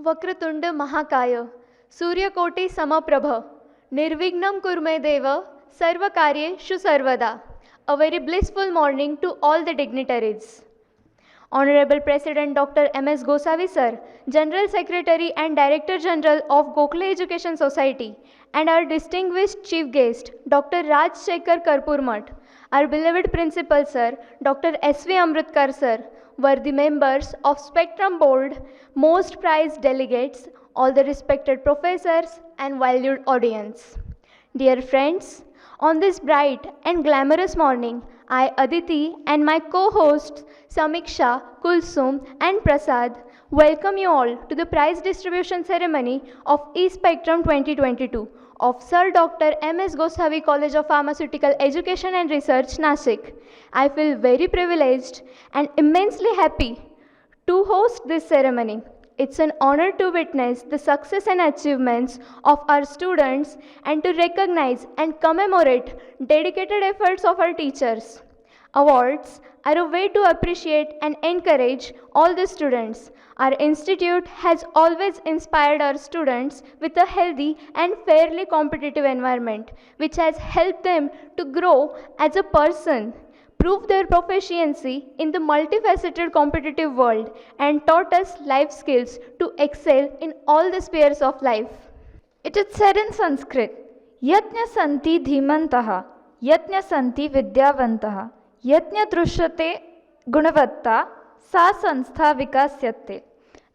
वक्रतुंड महाकाय सूर्यकोटि समप्रभ निर्विघ्नं कुरु देव सर्वकार्येषु सर्वदा. A very blissful morning to all the dignitaries. Honorable President Dr. M.S. Gosavi Sir, General Secretary and Director General of Gokhale Education Society, and our distinguished Chief Guest Dr. Raj Shekhar Karpurmat, our beloved Principal Sir Dr. S.V. Amritkar Sir, worthy members of Spectrum Board, most prized delegates, all the respected professors and valued audience. Dear friends, on this bright and glamorous morning, I, Aditi, and my co-hosts Samiksha, Kulsum, and Prasad welcome you all to the prize distribution ceremony of eSpectrum 2022 of Sir Dr. M.S. Gosavi College of Pharmaceutical Education and Research, Nashik. I feel very privileged and immensely happy to host this ceremony. It's an honor to witness the success and achievements of our students and to recognize and commemorate dedicated efforts of our teachers. Awards are a way to appreciate and encourage all the students. Our institute has always inspired our students with a healthy and fairly competitive environment, which has helped them to grow as a person, prove their proficiency in the multifaceted competitive world, and taught us life skills to excel in all the spheres of life. It is said in Sanskrit, Yatnya santi dhimantaha, Yatnya santi vidyavantaha, Yatnya drushyate gunavatta, sa sanstha vikasyate.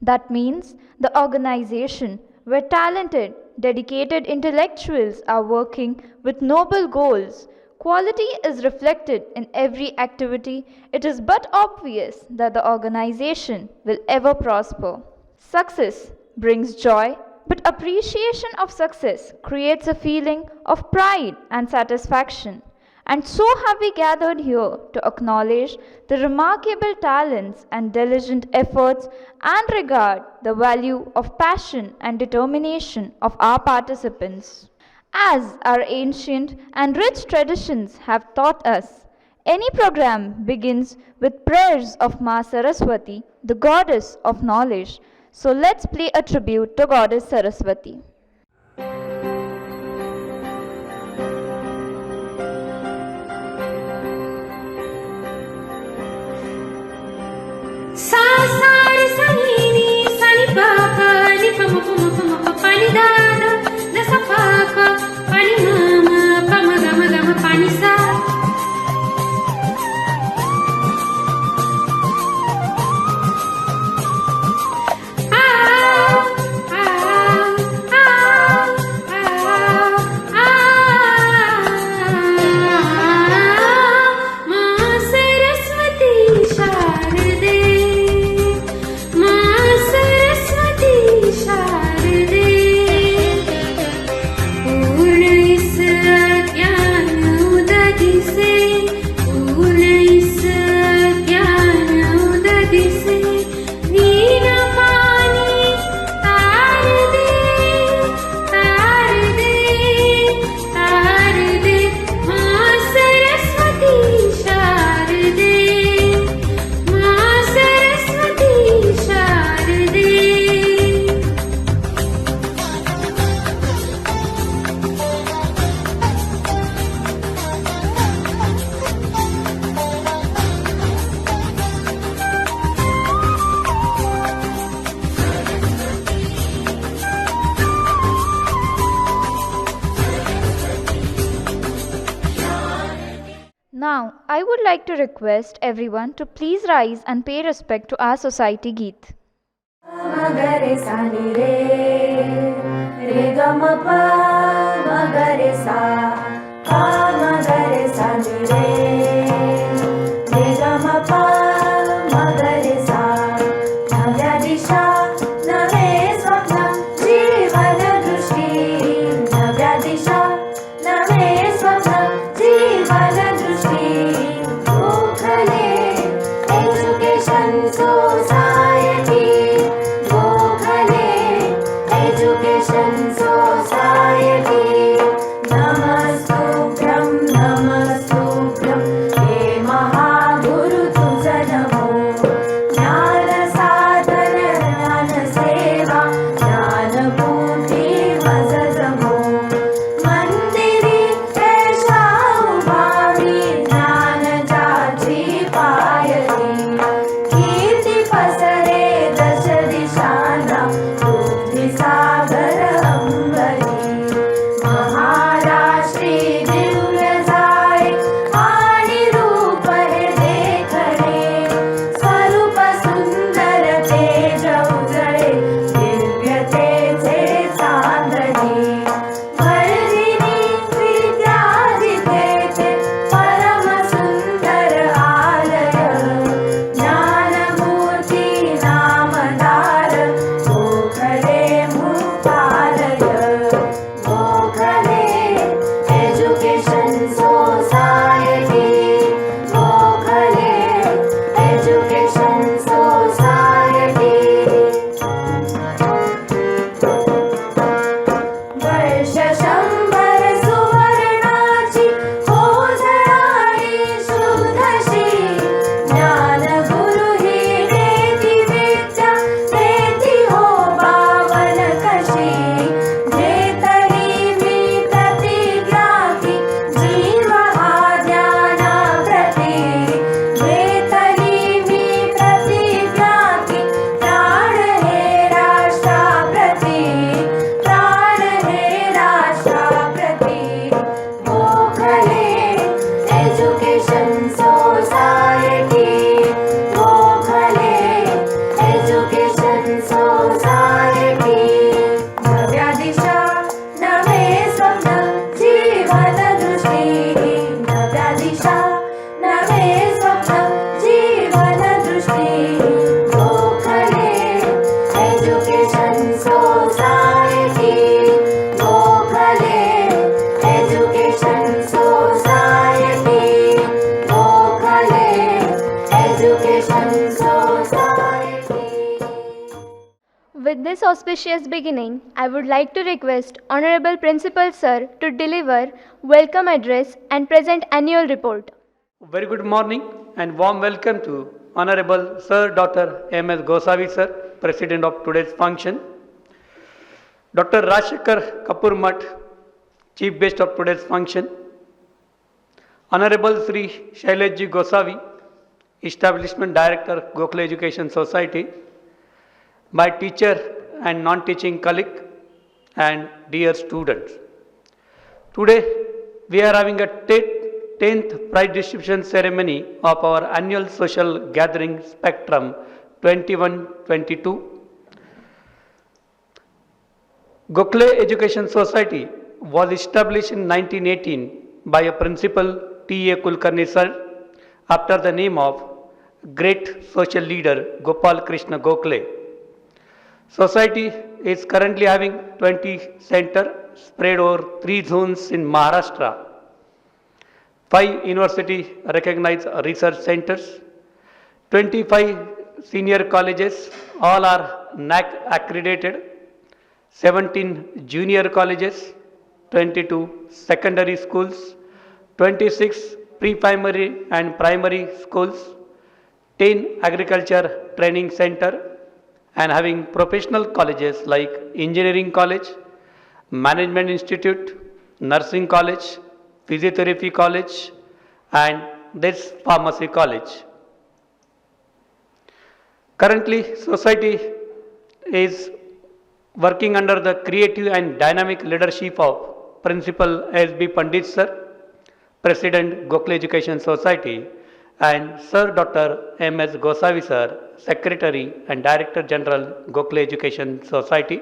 That means the organization where talented, dedicated intellectuals are working with noble goals. Quality is reflected in every activity. It is but obvious that the organization will ever prosper. Success brings joy, but appreciation of success creates a feeling of pride and satisfaction. And so have we gathered here to acknowledge the remarkable talents and diligent efforts and regard the value of passion and determination of our participants. As our ancient and rich traditions have taught us, any program begins with prayers of Ma Saraswati, the goddess of knowledge. So let's pay a tribute to Goddess Saraswati. Sa sa re sa ni ni sa ni pa pa ni pa ma pa ni da da sa pa pa ni ma ma pa ni sa. Now, I would like to request everyone to please rise and pay respect to our society Geet. Magare sa ni re ga ma pa magare sa magare sa ni re ga ma pa magare sa navya disha nave swapna jeevana drushti navya disha nave swapna jeevana drushti Gokhale Education Society Gokhale Education Society Namastubhyam Namastubhyam Education Society. With this auspicious beginning, I would like to request Honorable Principal Sir to deliver welcome address and present annual report. Very good morning and warm welcome to Honorable Sir Dr. M.S. Gosavi Sir, President of today's function. Dr. Rajshekhar Kapoor Mutt, Chief Guest of today's function. Honorable Sri Shailajji Gosavi, Establishment Director, Gokhale Education Society. My teacher and non-teaching colleague and dear students. Today we are having a 10th prize distribution ceremony of our annual social gathering Spectrum 21-22. Gokhale Education Society was established in 1918 by a principal T.A. Kulkarni sir after the name of great social leader Gopal Krishna Gokhale. Society is currently having 20 centers spread over 3 zones in Maharashtra, 5 university recognized research centers, 25 senior colleges, all are NAC accredited, 17 junior colleges, 22 secondary schools, 26 pre-primary and primary schools, 10 agriculture training center, and having professional colleges like Engineering College, Management Institute, Nursing College, Physiotherapy College, and this Pharmacy College. Currently, society is working under the creative and dynamic leadership of Principal S.B. Pandit Sir, President, Gokhale Education Society, and Sir Dr. M.S. Gosavi Sir, Secretary and Director General, Gokhale Education Society.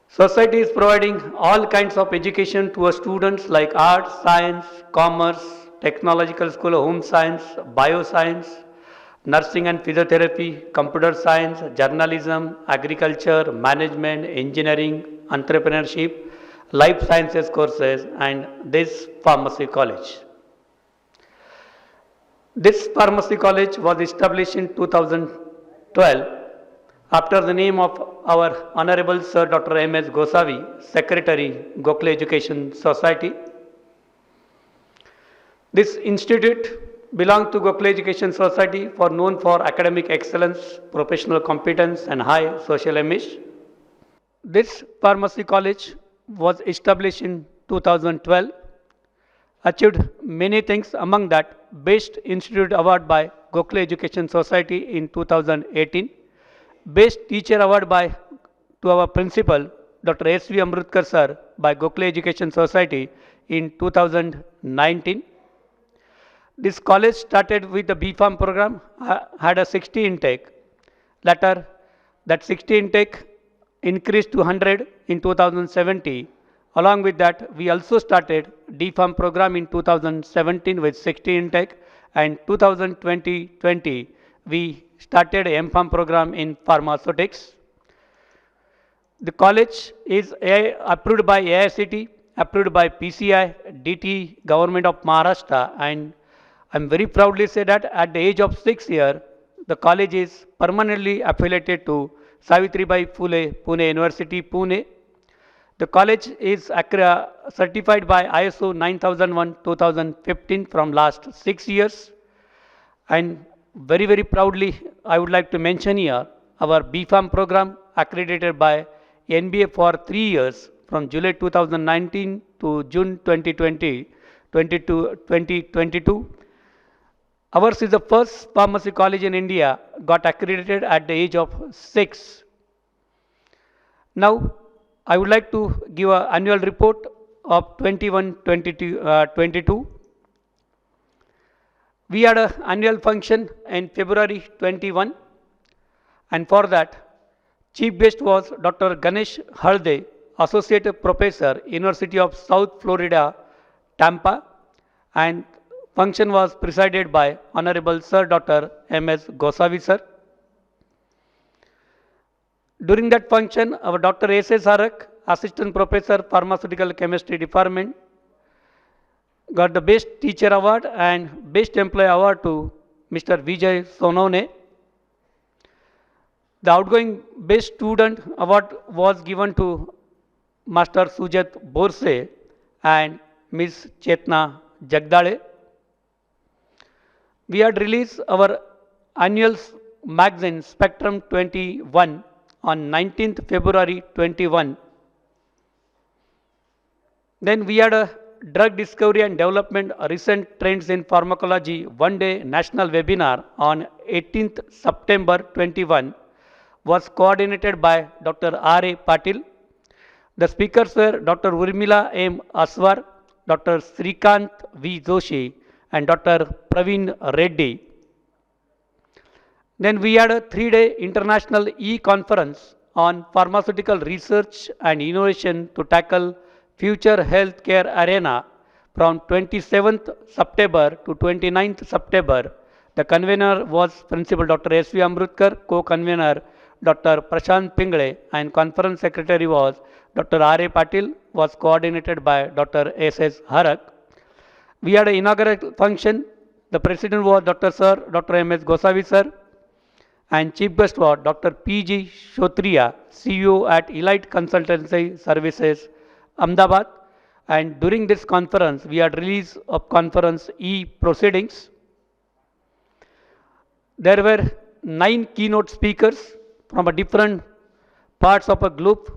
Society is providing all kinds of education to our students like arts, science, commerce, technological school, home science, bioscience, nursing and physiotherapy, computer science, journalism, agriculture, management, engineering, entrepreneurship, life sciences courses, and this pharmacy college. This pharmacy college was established in 2012 after the name of our Honorable Sir Dr. M.S. Gosavi, Secretary, Gokhale Education Society. This institute belongs to Gokhale Education Society for known for academic excellence, professional competence, and high social image. This pharmacy college was established in 2012, achieved many things, among that Best Institute Award by Gokhale Education Society in 2018, Best Teacher Award by to our Principal Dr. S.V. Amrutkar Sir by Gokhale Education Society in 2019. This college started with the B.Pharm program, had a 60 intake. Later, that 60 intake increased to 100 in 2017. Along with that, we also started D.Pharm program in 2017 with 60 intake, and 2020 we started M.Pharm program in pharmaceutics. The college is approved by AICTE, approved by PCI, DT, Government of Maharashtra, and I am very proudly say that at the age of 6 years, the college is permanently affiliated to Savitribai Phule Pune University, Pune. The college is certified by ISO 9001-2015 from last 6 years, and very proudly I would like to mention here our B.Pharm program accredited by NBA for 3 years from July 2019 to June 2022. Ours is the first pharmacy college in India got accredited at the age of 6. Now I would like to give an annual report of 21-22. We had an annual function in February 21, and for that chief guest was Dr. Ganesh Halde, Associate Professor, University of South Florida, Tampa, and function was presided by Honorable Sir Dr. M.S. Gosavi Sir. During that function, our Dr. S.A. Sarak, Assistant Professor, Pharmaceutical Chemistry Department, got the Best Teacher Award and Best Employee Award to Mr. Vijay Sonone. The outgoing Best Student Award was given to Master Sujat Borse and Ms. Chetna Jagdale. We had released our annual magazine Spectrum 21 on 19th February 21. Then we had a drug discovery and development recent trends in pharmacology one-day national webinar on 18th September 21 was coordinated by Dr. R.A. Patil. The speakers were Dr. Urmila M. Aswar, Dr. Srikant V. Joshi and Dr. Praveen Reddy. Then we had a 3-day international e-conference on pharmaceutical research and innovation to tackle future healthcare arena from 27th September to 29th September. The convener was Principal Dr. S.V. Amrutkar, co-convener Dr. Prashant Pingle and conference secretary was Dr. R.A. Patil, was coordinated by Dr. S.S. Harak. We had an inaugural function. The president was Dr. Sir, Dr. M.S. Gosavi Sir, and chief guest was Dr. P.G. Shotriya, CEO at Elite Consultancy Services, Ahmedabad. And during this conference, we had release of conference e-proceedings. There were 9 keynote speakers from a different parts of a globe,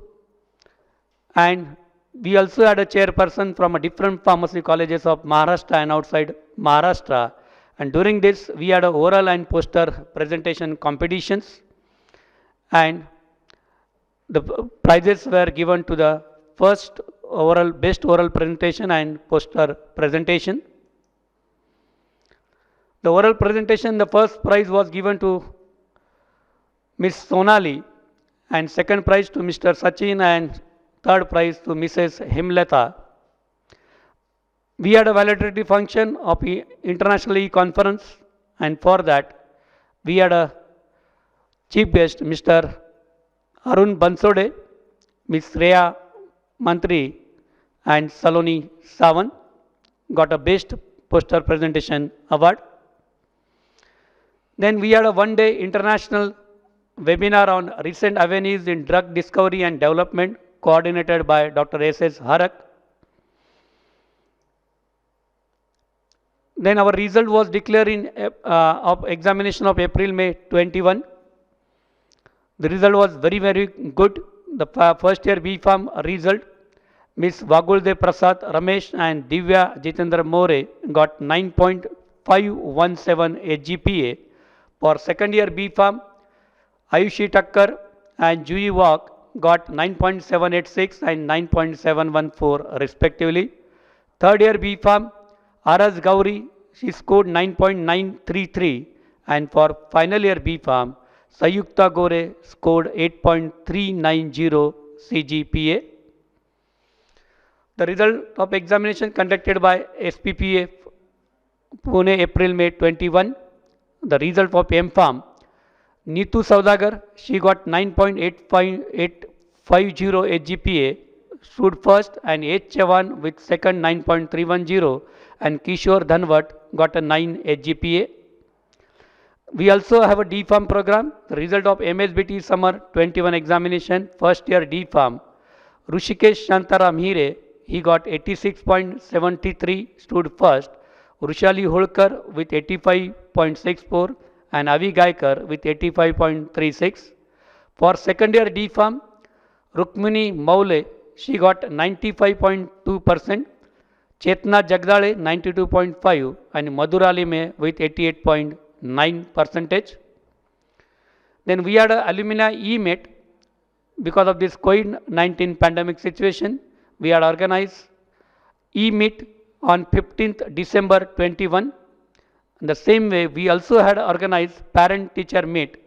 and we also had a chairperson from a different pharmacy colleges of Maharashtra and outside Maharashtra. And during this, we had a oral and poster presentation competitions, and the prizes were given to the first best oral presentation and poster presentation. The oral presentation, the first prize was given to Ms. Sonali, and second prize to Mr. Sachin, and third prize to Mrs. Himlata. We had a valedictory function of international e-conference, and for that we had a chief guest Mr. Arun Bansode, Ms. Shreya Mantri and Saloni Sawan got a best poster presentation award. Then we had a one-day international webinar on recent avenues in drug discovery and development coordinated by Dr. S.S. Harak. Then our result was declared in of examination of April-May 21. The result was very good. The first year B.Pharm result, Ms. Vagulde Prasad Ramesh and Divya Jitendra More got 9.517 GPA. For second year B.Pharm, Ayushi Takkar and Juhi Wak got 9.786 and 9.714 respectively. Third year B.Pharm, Araz Gauri, she scored 9.933, and for final year B.Pharm, Sayukta Gore scored 8.390 CGPA. The result of examination conducted by SPPA Pune April-May 21. The result of M.Pharm, Neetu Saudagar, she got 9.850 GPA, stood first, and H. Chavan with second 9.310, and Kishore Dhanwat got a 9 GPA. We also have a D.Pharm program. The result of MSBT Summer 21 examination, first year D.Pharm, Rushikesh Shantaram Hire, he got 86.73, stood first. Rushali Holkar with 85.64 and Avi Gaikar with 85.36. For second year D.Pharm, Rukmini Maule, she got 95.2%, Chetna Jagdale 92.5 and Madhurali May with 88.9%. Then we had a alumni e-meet. Because of this COVID-19 pandemic situation, we had organized e-meet on 15th December 21. In the same way, we also had organized parent-teacher meet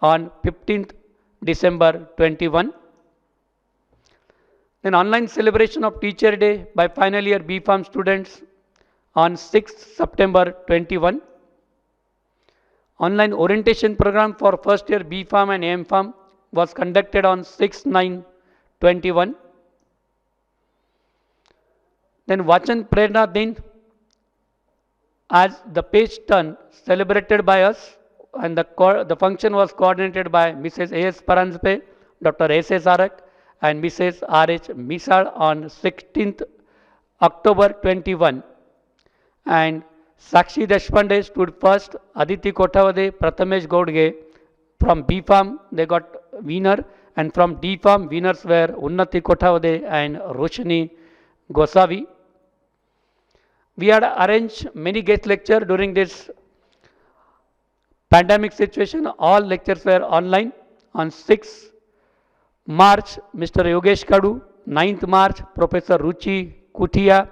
on 15th December 21. Then online celebration of Teacher Day by final year B.Pharm students on 6th September 21. Online orientation program for first year B.Pharm and M.Pharm was conducted on 6/9/21. Then Vachan Prerna Din as the page turn celebrated by us, and the function was coordinated by Mrs. A.S. Paranjpe, Dr. S.S. Arak, and Mrs. R.H. Misal on 16th October 21. And Sakshi Deshpande stood first, Aditi Kothavade, Prathamesh Godge. From B Farm, they got winner, and from D Farm, winners were Unnati Kothavade and Roshni Gosavi. We had arranged many guest lectures during this pandemic situation. All lectures were online. On 6th March, Mr. Yogesh Kadu. 9th March, Professor Ruchi Kutia.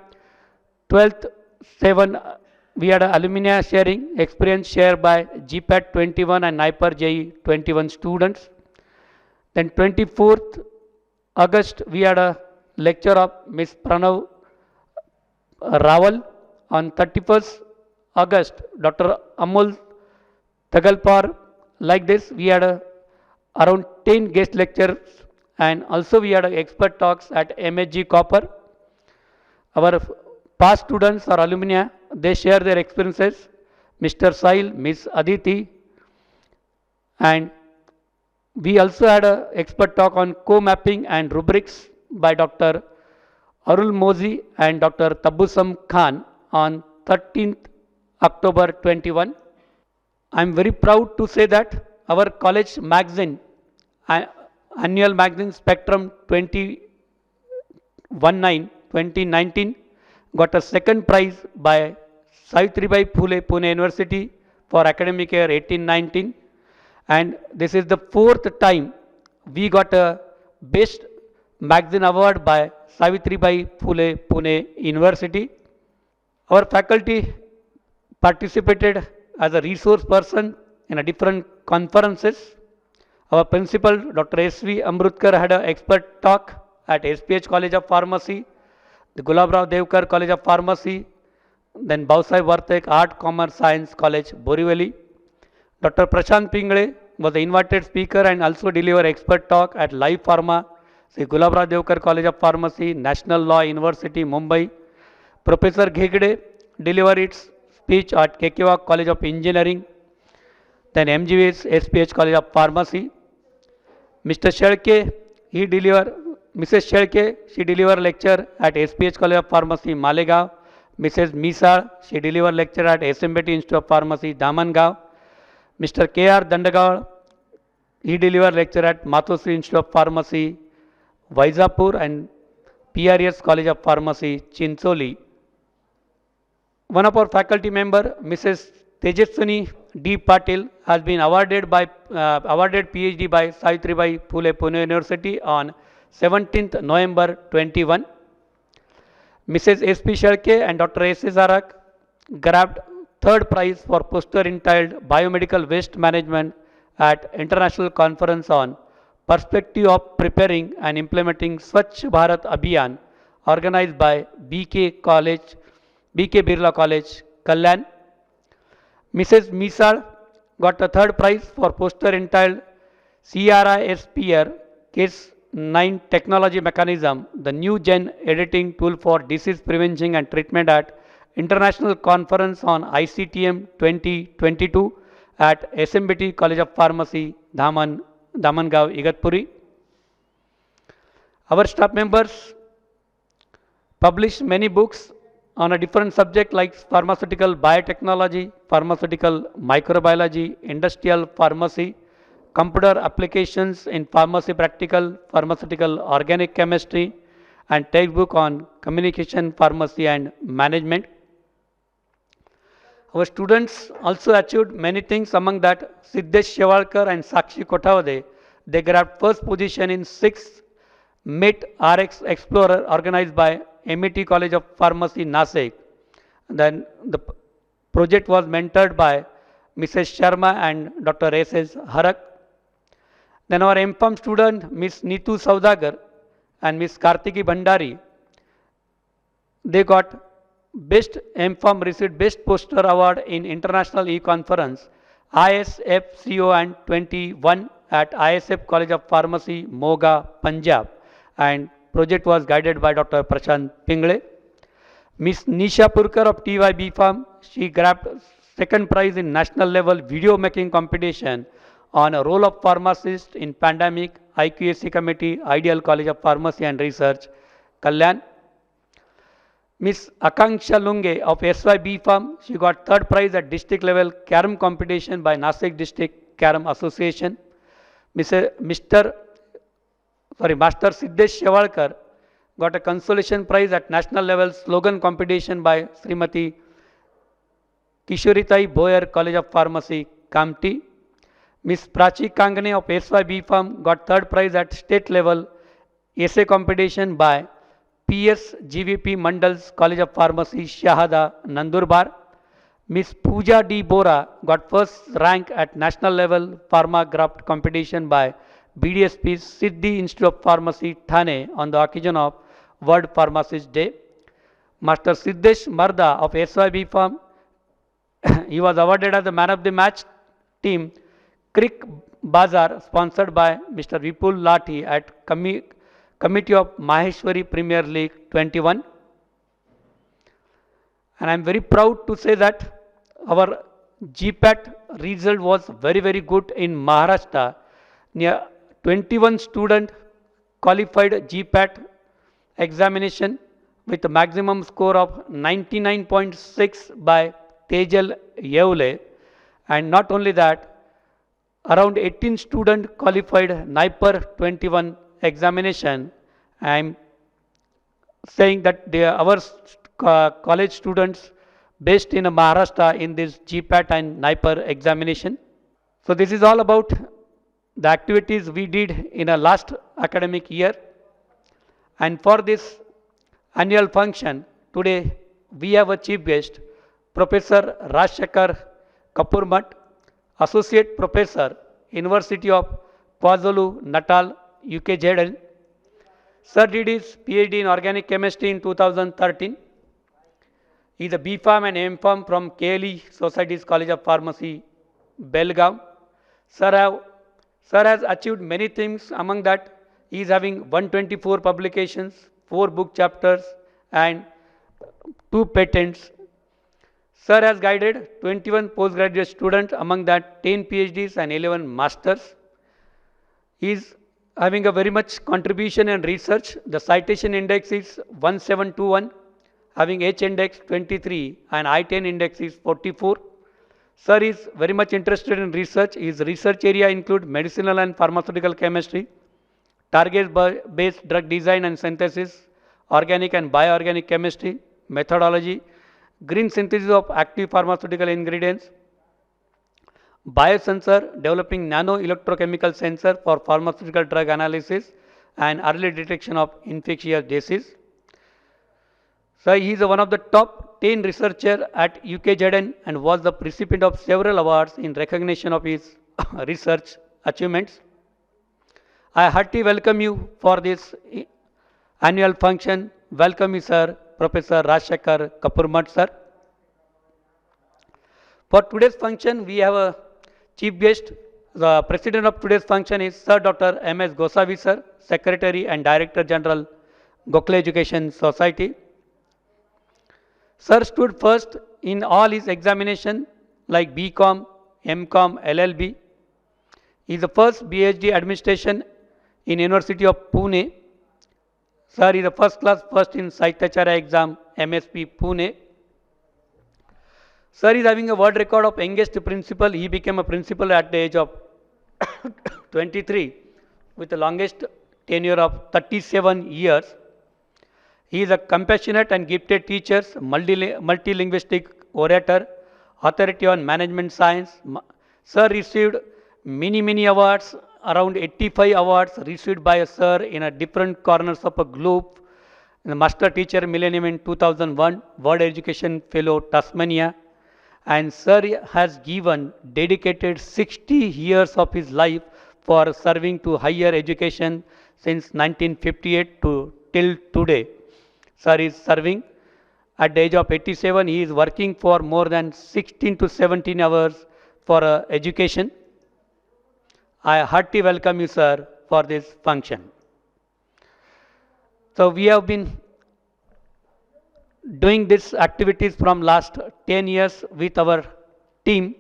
12th 7, we had alumni sharing, experience shared by GPAT 21 and NIPER JE 21 students. Then 24th August, we had a lecture of Ms. Pranav Rawal. On 31st August, Dr. Amol Tagalpar. Like this, we had around 10 guest lectures, and also we had expert talks at MSG Copper. Our past students or alumni, they share their experiences. Mr. Sail, Ms. Aditi, and we also had an expert talk on co-mapping and rubrics by Dr. Arul Mozi and Dr. Tabusam Khan on 13th October 21. I am very proud to say that our college magazine, annual magazine Spectrum 2019, got a second prize by Savitribai Phule Pune University for academic year 18-19, and this is the fourth time we got a best magazine award by Savitribai Phule Pune University. Our faculty participated as a resource person in a different conferences. Our principal, Dr. S.V. Amrutkar, had an expert talk at SPH College of Pharmacy, the Gulabrao Devkar College of Pharmacy, then Bhausai Vartek Art, Commerce, Science College, Borivali. Dr. Prashant Pingle was the invited speaker and also delivered expert talk at Live Pharma, the Gulabrao Devkar College of Pharmacy, National Law University, Mumbai. Professor Ghegde delivered its speech at Kekewa College of Engineering, then MGV's SPH College of Pharmacy. Mr. Shelke, Mrs. Shelke, she delivered lecture at SPH College of Pharmacy, Malegaon. Mrs. Misal, she delivered lecture at SMBT Institute of Pharmacy, Damangaon. Mr. K.R. Dandagaon, he delivered lecture at Matosri Institute of Pharmacy, Vaizapur, and PRS College of Pharmacy, Chincholi. One of our faculty member, Mrs. Tejaswini D. Patil, has been awarded PhD by Savitribai Phule Pune University on 17th November 21. Mrs. S.P. Shalke and Dr. S.S. Arak grabbed third prize for poster entitled Biomedical Waste Management at International Conference on Perspective of Preparing and Implementing Swachh Bharat Abhiyan, organized by B.K. Birla College, Kalyan. Mrs. Misal got a third prize for poster entitled CRISPR Case 9 Technology Mechanism, the new gen editing tool for disease prevention and treatment at International Conference on ICTM 2022 at SMBT College of Pharmacy, Damangaon, Igatpuri. Our staff members published many books on a different subject like pharmaceutical biotechnology, pharmaceutical microbiology, industrial pharmacy, computer applications in pharmacy practical, pharmaceutical organic chemistry, and textbook on communication, pharmacy and management. Our students also achieved many things, among that Siddesh Shewalkar and Sakshi Kothavade, they grabbed first position in 6th MIT RX Explorer organized by MET College of Pharmacy, Nasik. Then the project was mentored by Mrs. Sharma and Dr. S.S. Harak. Then our MPharm student, Ms. Neetu Saudagar and Ms. Kartiki Bhandari, they got Best MPharm received Best Poster Award in International E-Conference, ISFCO and 21 at ISF College of Pharmacy, Moga, Punjab, and project was guided by Dr. Prashant Pingle. Miss Nisha Purkar of TYB Farm, she grabbed second prize in national level video making competition on a role of pharmacist in pandemic IQAC committee, Ideal College of Pharmacy and Research, Kalyan. Miss Akanksha Lunge of SYB Farm, she got third prize at district level Carom competition by Nasik District Carom Association. Master Siddesh Shevalkar got a consolation prize at national level slogan competition by Srimati Kishoritai Boyer College of Pharmacy, Kamti. Miss Prachi Kangane of SYB Farm got third prize at state level essay competition by PS GVP Mandals College of Pharmacy, Shahada, Nandurbar. Miss Pooja D. Bora got first rank at national level pharma graft competition by BDSP Siddhi Institute of Pharmacy, Thane on the occasion of World Pharmacist Day. Master Siddesh Marda of SYB Farm, he was awarded as the man of the match team Crick Bazaar sponsored by Mr. Vipul Lathi at Committee of Maheshwari Premier League 21. And I am very proud to say that our GPAT result was very, very good in Maharashtra. Near 21 students qualified GPAT examination with a maximum score of 99.6 by Tejal Yevle. And not only that, around 18 students qualified NIPER 21 examination. I am saying that our college students based in Maharashtra in this GPAT and NIPER examination. So this is all about the activities we did in a last academic year. And for this annual function, today we have a chief guest, Professor Rajshekhar Kapurmat, Associate Professor, University of KwaZulu Natal, UKZN. Sir did his PhD in Organic Chemistry in 2013. He is a B.Pharm and M.Pharm from KLE Society's College of Pharmacy, Belgaum. Sir has achieved many things. Among that, he is having 124 publications, 4 book chapters, and 2 patents. Sir has guided 21 postgraduate students, among that 10 PhDs and 11 masters. He is having a very much contribution and research. The citation index is 1721, having H index 23 and I-10 index is 44. Sir is very much interested in research. His research area include medicinal and pharmaceutical chemistry, target-based drug design and synthesis, organic and bioorganic chemistry, methodology, green synthesis of active pharmaceutical ingredients, biosensor, developing nano-electrochemical sensor for pharmaceutical drug analysis and early detection of infectious disease. So he is one of the top 10 researcher at UKZN and was the recipient of several awards in recognition of his research achievements. I heartily welcome you for this annual function. Welcome you, sir, Professor Rajshekhar Kapurmat, sir. For today's function, we have a chief guest. The president of today's function is Sir Dr. M.S. Gosavi, sir, Secretary and Director General, Gokhale Education Society. Sir stood first in all his examination like BCom, MCom, LLB. He is the first PhD administration in University of Pune. Sir is the first class first in Sahityacharya exam, MSP Pune. Sir is having a world record of youngest principal. He became a principal at the age of 23 with the longest tenure of 37 years. He is a compassionate and gifted teacher, multilinguistic orator, authority on management science. Sir received many awards, around 85 awards received by a sir in a different corners of a globe. The Master Teacher Millennium in 2001, World Education Fellow Tasmania. And sir has given dedicated 60 years of his life for serving to higher education since 1958 to till today. Sir is serving at the age of 87. He is working for more than 16 to 17 hours for education. I heartily welcome you, sir, for this function. So we have been doing these activities from last 10 years with our team.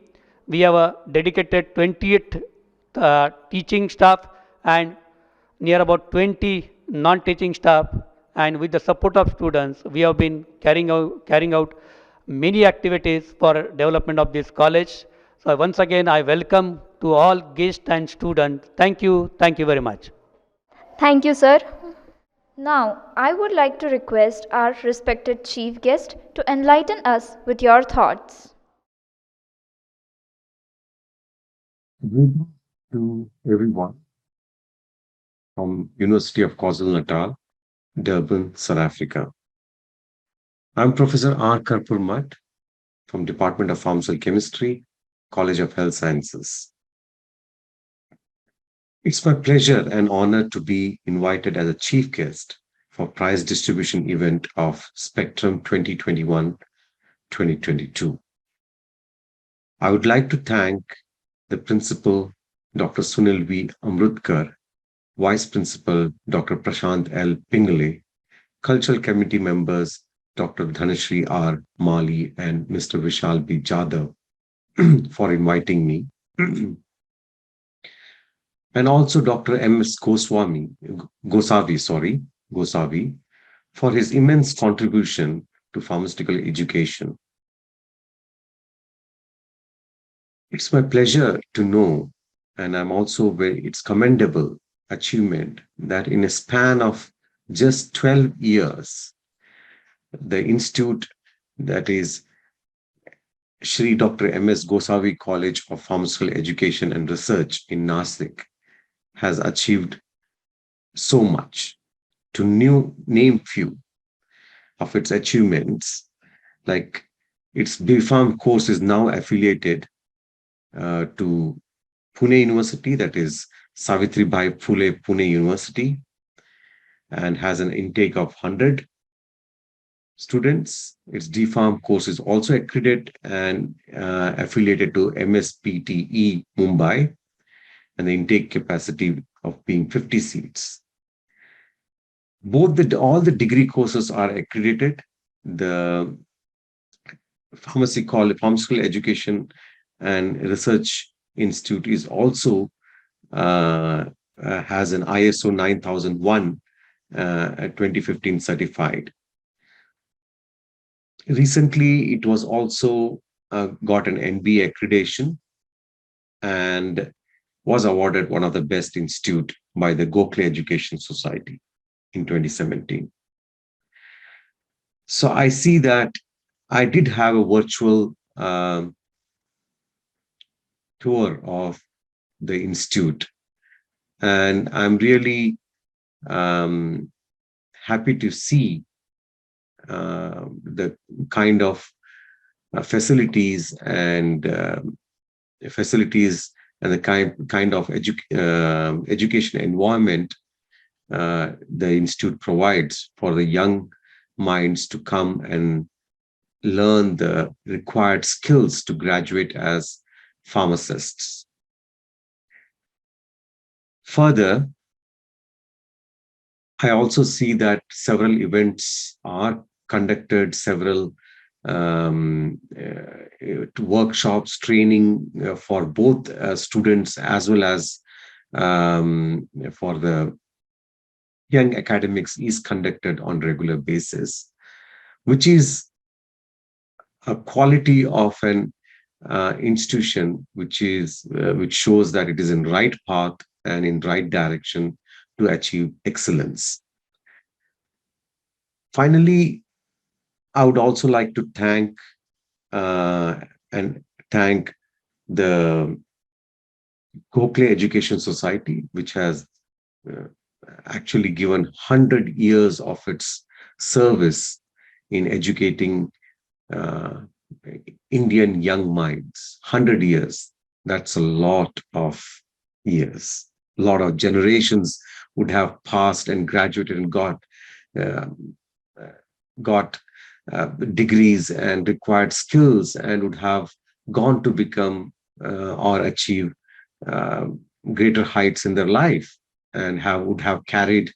We have a dedicated 28 teaching staff and near about 20 non-teaching staff, and with the support of students, we have been carrying out many activities for development of this college. So once again, I welcome to all guests and students. Thank you very much. Thank you, sir. Now, I would like to request our respected chief guest to enlighten us with your thoughts. Greetings to everyone from University of KwaZulu-Natal, Durban, South Africa. I'm Professor R. Karpur Mutt from Department of Pharmaceutical Chemistry, College of Health Sciences. It's my pleasure and honor to be invited as a chief guest for prize distribution event of Spectrum 2021-2022. I would like to thank the Principal, Dr. Sunil V. Amrutkar, Vice Principal, Dr. Prashant L. Pingle, Cultural Committee members, Dr. Dhanashri R. Mali and Mr. Vishal B. Jadhav for inviting me. And also Dr. M.S. Gosavi for his immense contribution to pharmaceutical education. It's my pleasure to know, and I'm also it's commendable achievement that in a span of just 12 years, the institute, that is Shri Dr. M.S. Gosavi College of Pharmaceutical Education and Research in Nasik, has achieved so much. To name few of its achievements, like its B.Pharm course is now affiliated to Pune University, that is Savitribai Phule Pune University, and has an intake of 100 students. Its D.Pharm course is also accredited and affiliated to MSPTE Mumbai, and the intake capacity of being 50 seats. All the degree courses are accredited. The Pharmaceutical Education and Research Institute is also has an ISO 9001 2015 certified. Recently, it was also got an NBA accreditation and was awarded one of the best institute by the Gokhale Education Society in 2017. So I see that I did have a virtual tour of the institute, and I'm really happy to see the kind of facilities and the kind of education environment the institute provides for the young minds to come and learn the required skills to graduate as pharmacists. Further, I also see that several events are conducted, several workshops, training for both students as well as for the young academics is conducted on regular basis, which is a quality of an institution which shows that it is in right path and in right direction to achieve excellence. Finally, I would also like to thank the Gokhale Education Society, which has actually given 100 years of its service in educating Indian young minds. 100 years, that's a lot of years. A lot of generations would have passed and graduated and got degrees and required skills, and would have gone to become or achieve greater heights in their life, and would have carried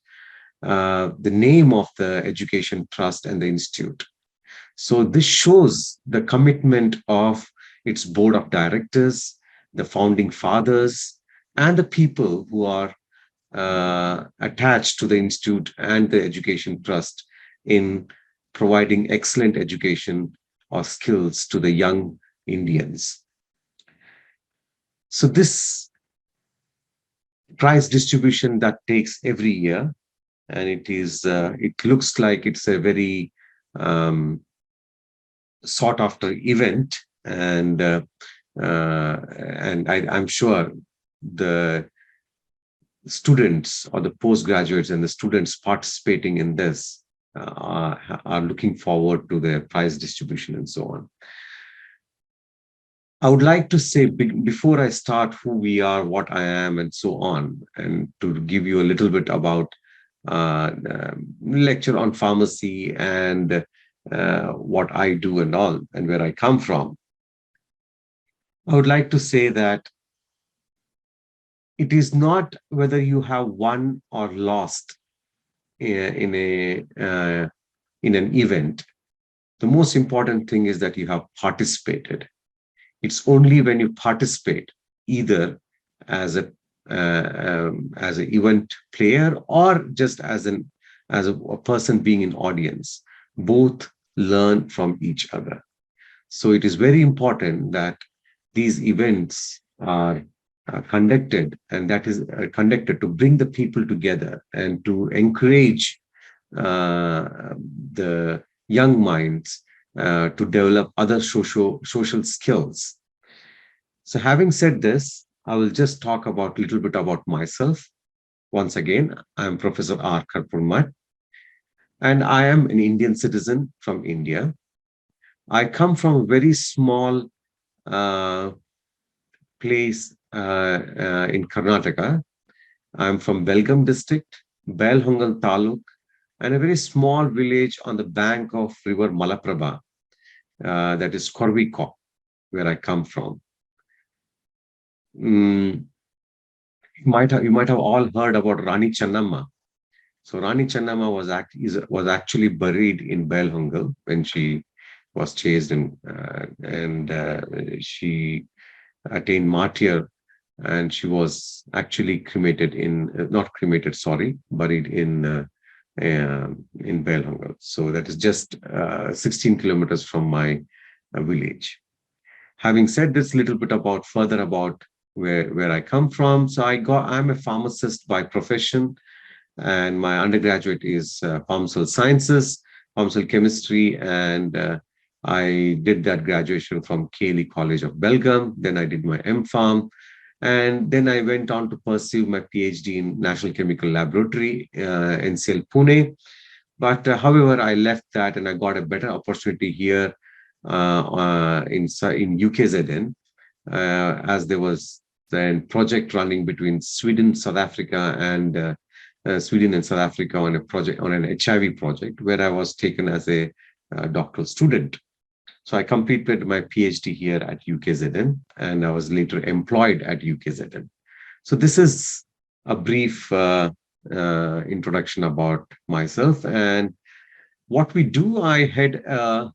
the name of the education trust and the institute. So this shows the commitment of its board of directors, the founding fathers, and the people who are attached to the institute and the education trust in providing excellent education or skills to the young Indians. So this prize distribution that takes every year, and it looks like it's a very sought after event, and I'm sure the students or the postgraduates and the students participating in this are looking forward to the prize distribution and so on. I would like to say before I start who we are, what I am, and so on, and to give you a little bit about lecture on pharmacy and what I do and all, and where I come from. I would like to say that it is not whether you have won or lost in an event. The most important thing is that you have participated. It's only when you participate, either as an event player or just as a person being in audience, both learn from each other. So it is very important that these events are conducted, and that is conducted to bring the people together and to encourage the young minds to develop other social skills. So having said this, I will just talk about a little bit about myself. Once again, I'm Professor R. Karpurmat, and I am an Indian citizen from India. I come from a very small place in Karnataka. I'm from Belgaum district, Belhongal Taluk, and a very small village on the bank of river Malaprabha, that is Korviko, where I come from. You might have all heard about Rani Channamma. So Rani Channamma was actually buried in Belhongal when she was chased, and she attained martyr, and she was actually buried in Belhongal. So that is just 16 kilometers from my village. Having said this, little bit further about where I come from. So I'm a pharmacist by profession, and my undergraduate is pharmaceutical sciences, pharmaceutical chemistry, and I did that graduation from KLE College of Belgaum. Then I did my MPharm, and then I went on to pursue my PhD in National Chemical Laboratory, NCL Pune. But however, I left that and I got a better opportunity here in UKZN, as there was a project running between Sweden and South Africa on a project, on an HIV project, where I was taken as a doctoral student. So I completed my PhD here at UKZN, and I was later employed at UKZN. So this is a brief introduction about myself and what we do. I head a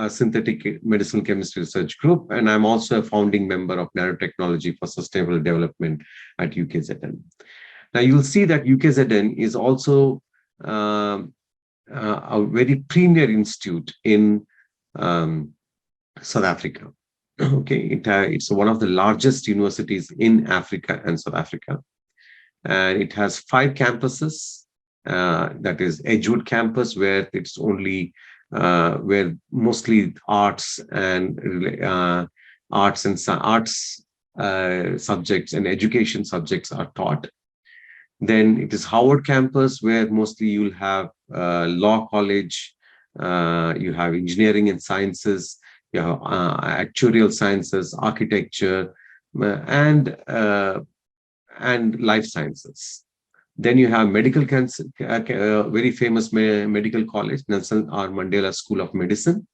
synthetic medicinal chemistry research group, and I'm also a founding member of Nanotechnology for Sustainable Development at UKZN. Now you'll see that UKZN is also a very premier institute in South Africa. Okay, it's one of the largest universities in Africa and South Africa, and it has 5 campuses. That is Edgewood campus, where it's only where mostly arts subjects and education subjects are taught. Then it is Howard campus, where mostly you'll have law college, you have engineering and sciences, you have actuarial sciences, architecture, and life sciences. Then you have medical very famous medical college, Nelson R. Mandela School of Medicine.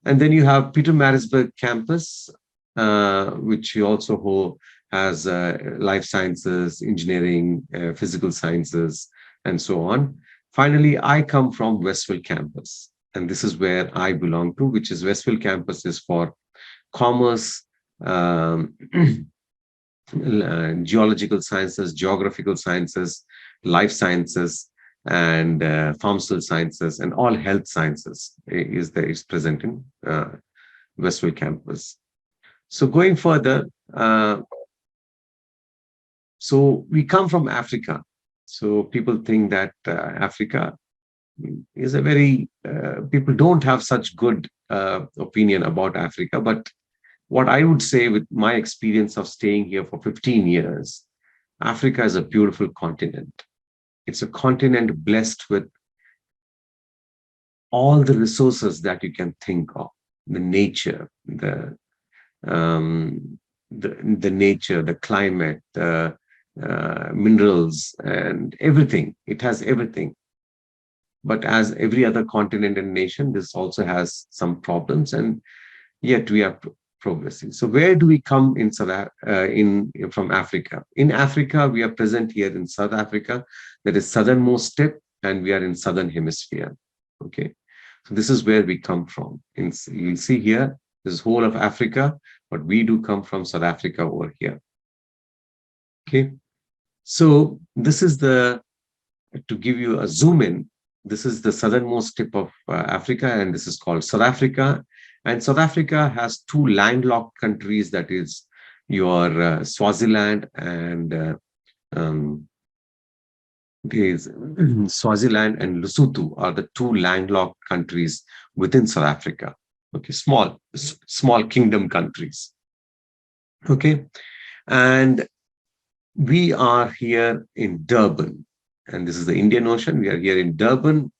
And then you have Pietermaritzburg campus, which also has life sciences, engineering, physical sciences, and so on. Finally, I come from Westville campus. and this is where I belong to, which is Westfield campus is for commerce, geological sciences, geographical sciences, life sciences, and pharmaceutical sciences, and all health sciences is present in Westfield campus. So going further, so we come from Africa. So people think that Africa is a very, people don't have such good opinion about Africa. But what I would say with my experience of staying here for 15 years, Africa is a beautiful continent. It's a continent blessed with all the resources that you can think of, the nature, the nature, the climate, the minerals, and everything. It has everything. But as every other continent and nation, this also has some problems, and yet we are progressing. So where do we come in from Africa? In Africa, we are present here in South Africa, that is southernmost tip, and we are in southern hemisphere. Okay, so this is where we come from. You'll see here, this is whole of Africa, but we do come from South Africa over here. Okay, so this is to give you a zoom in, this is the southernmost tip of Africa, and this is called South Africa. And South Africa has two landlocked countries, that is your Swaziland and Swaziland and Lesotho are the two landlocked countries within South Africa. Okay, small kingdom countries. Okay, and we are here in Durban, and this is the Indian Ocean. We are here in Durban,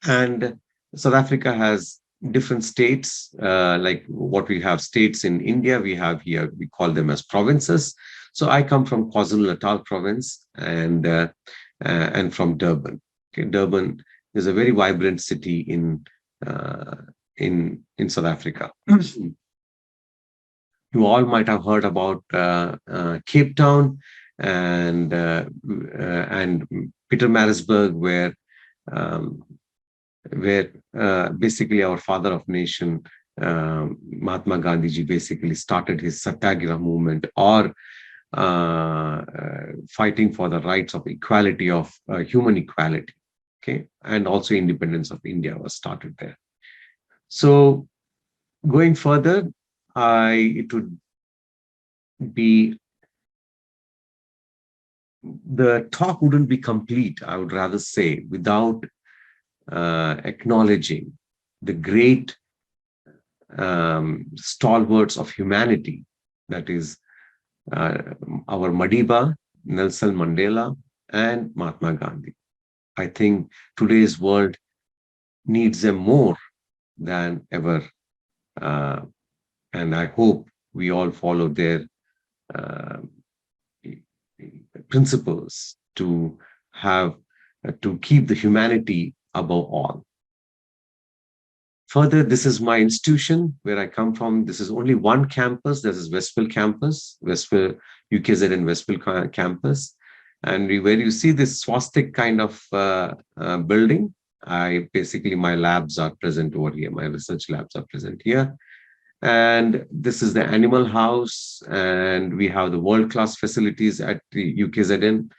and South Africa has different states, like what we have states in India, we have here, we call them as provinces. So I come from KwaZulu-Natal province and from Durban. Okay, Durban is a very vibrant city in South Africa. You all might have heard about Cape Town and Pietermaritzburg, where basically our father of nation, Mahatma Gandhi ji, basically started his Satyagraha movement, or fighting for the rights of equality, of human equality. Okay, and also independence of India was started there. So going further, it would be, the talk wouldn't be complete, I would rather say, without acknowledging the great stalwarts of humanity, that is our Madiba, Nelson Mandela, and Mahatma Gandhi. I think today's world needs them more than ever, and I hope we all follow their principles to keep the humanity above all. Further, this is my institution where I come from. This is only one campus. This is Westfield campus, Westfield UKZ and Westfield campus. And where you see this swastika kind of building, my labs are present over here. My research labs are present here. And this is the animal house, and we have the world-class facilities at the UKZN.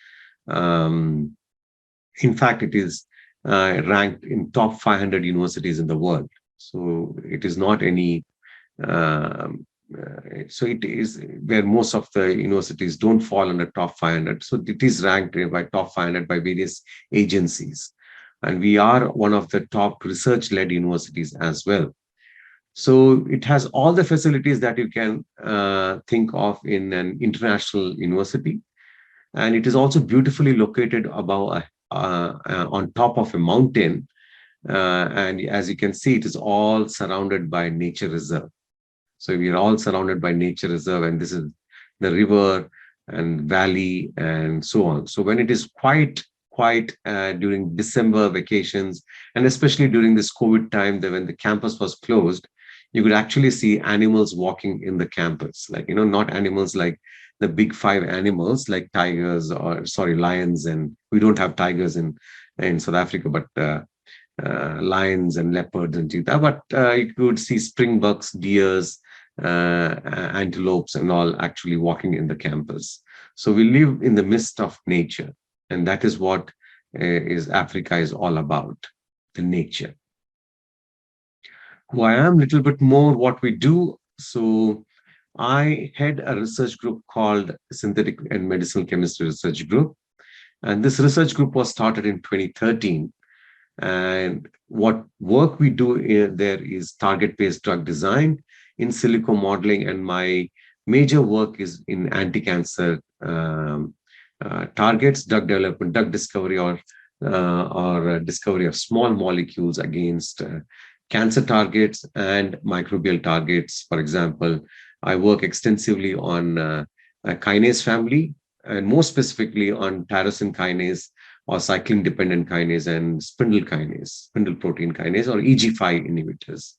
In fact, it is ranked in top 500 universities in the world. So it is not any, so it is where most of the universities don't fall under top 500. So it is ranked by top 500 by various agencies. And we are one of the top research-led universities as well. So it has all the facilities that you can think of in an international university. And it is also beautifully located above on top of a mountain. And as you can see, it is all surrounded by nature reserve. So we are all surrounded by nature reserve, and this is the river and valley and so on. So when it is quite during December vacations, and especially during this COVID time, when the campus was closed, you could actually see animals walking in the campus, like, not animals like the big five animals like tigers, or lions, and we don't have tigers in South Africa, but lions and leopards and cheetah, but you could see springbucks, deers, antelopes, and all actually walking in the campus. So we live in the midst of nature, and that is what is Africa is all about, the nature. Who I am, little bit more what we do. So I head a research group called Synthetic and Medicinal Chemistry Research Group. And this research group was started in 2013. And what work we do there is target-based drug design, in silico modeling, and my major work is in anti-cancer targets, drug development, drug discovery, or discovery of small molecules against cancer targets and microbial targets. For example, I work extensively on a kinase family, and more specifically on tyrosine kinase or cyclin-dependent kinase and spindle kinase, spindle protein kinase, or EG5 inhibitors.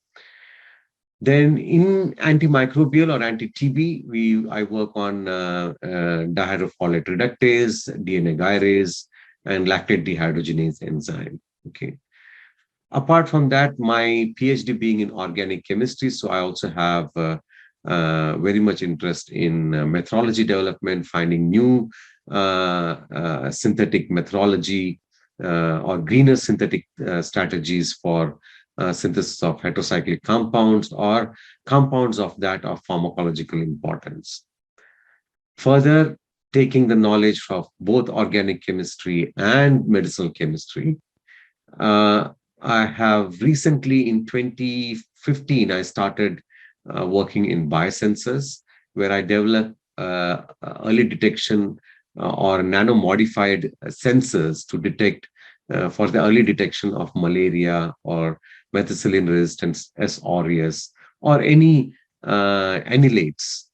Then in antimicrobial or anti-TB, I work on dihydrofolate reductase, DNA gyrase, and lactate dehydrogenase enzyme. Okay. Apart from that, my PhD being in organic chemistry, so I also have very much interest in methodology development, finding new synthetic methodology or greener synthetic strategies for synthesis of heterocyclic compounds or compounds of that of pharmacological importance. Further, taking the knowledge of both organic chemistry and medicinal chemistry, I have recently, in 2015, I started working in biosensors, where I developed early detection or nano-modified sensors to detect for the early detection of malaria or methicillin-resistant S. aureus or any annihilates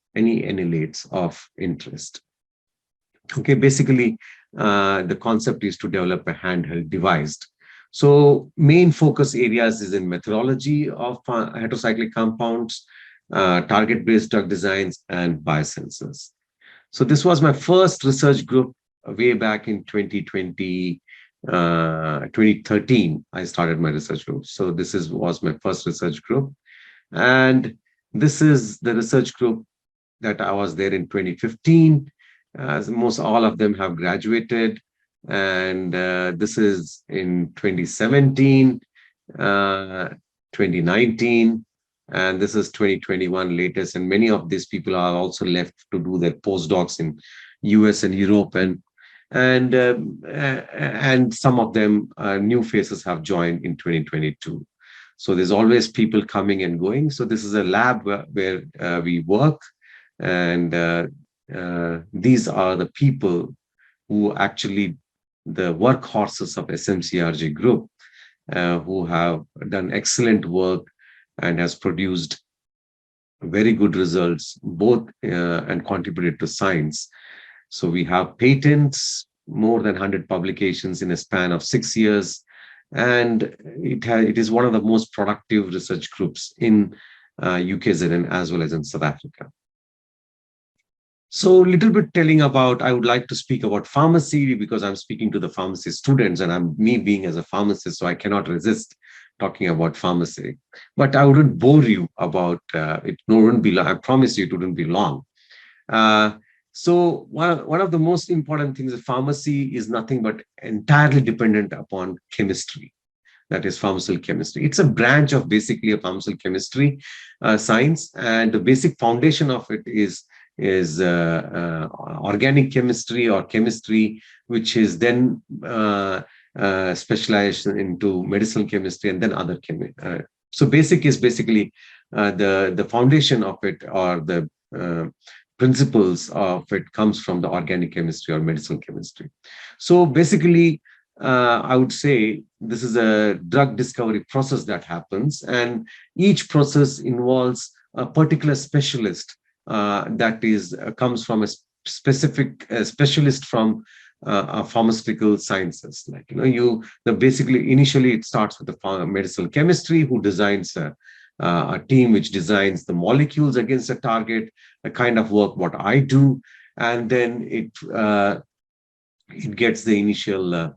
of interest. Okay, basically, the concept is to develop a handheld device. So main focus areas is in methodology of heterocyclic compounds, target-based drug designs, and biosensors. So this was my first research group way back in 2013. I started my research group. So this was my first research group. And this is the research group that I was there in 2015. As most all of them have graduated. And this is in 2017, 2019, and this is 2021 latest. And many of these people are also left to do their postdocs in US and Europe, and some of them new faces have joined in 2022. So there's always people coming and going. So this is a lab where we work, and these are the people who actually the workhorses of SMCRG group, who have done excellent work and has produced very good results, both and contributed to science. So we have patents, more than 100 publications in a span of 6 years, and it is one of the most productive research groups in UKZN as well as in South Africa. So a little bit telling about, I would like to speak about pharmacy because I'm speaking to the pharmacy students, and me being as a pharmacist, so I cannot resist talking about pharmacy. But I wouldn't bore you about it. No, it wouldn't be long. I promise you it wouldn't be long. So one of the most important things is pharmacy is nothing but entirely dependent upon chemistry. That is pharmaceutical chemistry. It's a branch of basically a pharmaceutical chemistry science, and the basic foundation of it is organic chemistry or chemistry, which is then specialized into medicinal chemistry and then other chemistry. So basic is basically the foundation of it, or the principles of it comes from the organic chemistry or medicinal chemistry. So basically, I would say this is a drug discovery process that happens, and each process involves a particular specialist that comes from a specific specialist from pharmaceutical sciences. Like basically initially it starts with the medicinal chemistry, who designs a team which designs the molecules against a target, a kind of work what I do, and then it gets the initial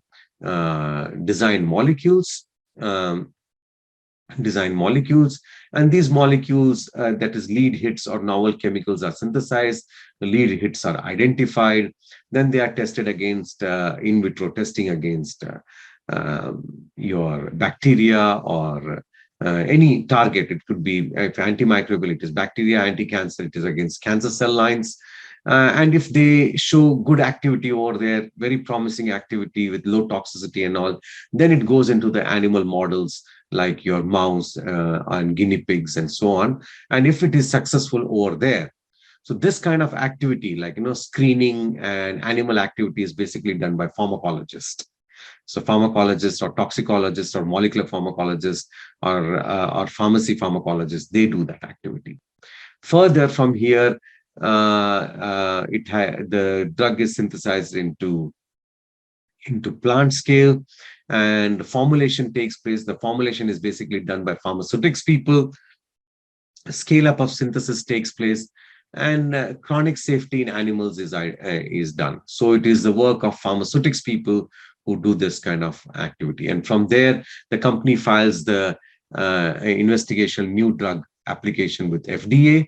design molecules, um, design molecules, and these molecules, that is lead hits or novel chemicals, are synthesized. The lead hits are identified, then they are tested against in vitro testing against your bacteria or any target. It could be, if antimicrobial, it is bacteria; anti-cancer, it is against cancer cell lines. And if they show good activity over there, very promising activity with low toxicity and all, then it goes into the animal models like your mouse and guinea pigs and so on. And if it is successful over there, so this kind of activity, like, screening and animal activity, is basically done by pharmacologists. So pharmacologists or toxicologists or molecular pharmacologists or pharmacy pharmacologists, they do that activity. Further from here, the drug is synthesized into plant scale, and formulation takes place. The formulation is basically done by pharmaceutics people. Scale up of synthesis takes place, and chronic safety in animals is done. So it is the work of pharmaceutics people who do this kind of activity. And from there, the company files the investigational new drug application with FDA.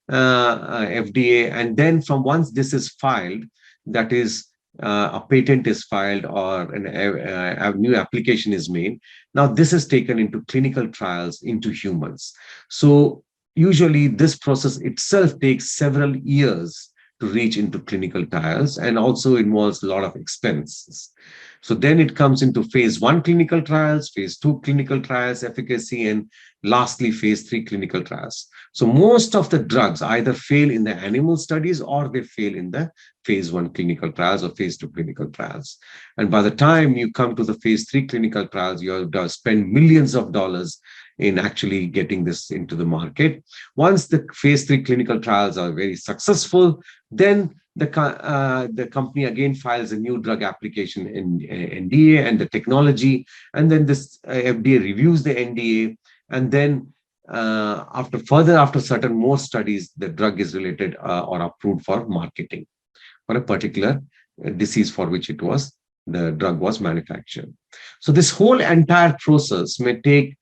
And then from once this is filed, that is, a patent is filed or a new application is made. Now this is taken into clinical trials into humans. So usually this process itself takes several years to reach into clinical trials, and also involves a lot of expenses. So then it comes into phase 1 clinical trials, phase 2 clinical trials, efficacy, and lastly, phase 3 clinical trials. So most of the drugs either fail in the animal studies or they fail in the phase 1 clinical trials or phase 2 clinical trials. And by the time you come to the phase 3 clinical trials, you have to spend millions of dollars in actually getting this into the market. Once the phase 3 clinical trials are very successful, then the company again files a new drug application in NDA and the technology, and then this FDA reviews the NDA, and then after certain more studies, the drug is related or approved for marketing for a particular disease for which the drug was manufactured. So this whole entire process may take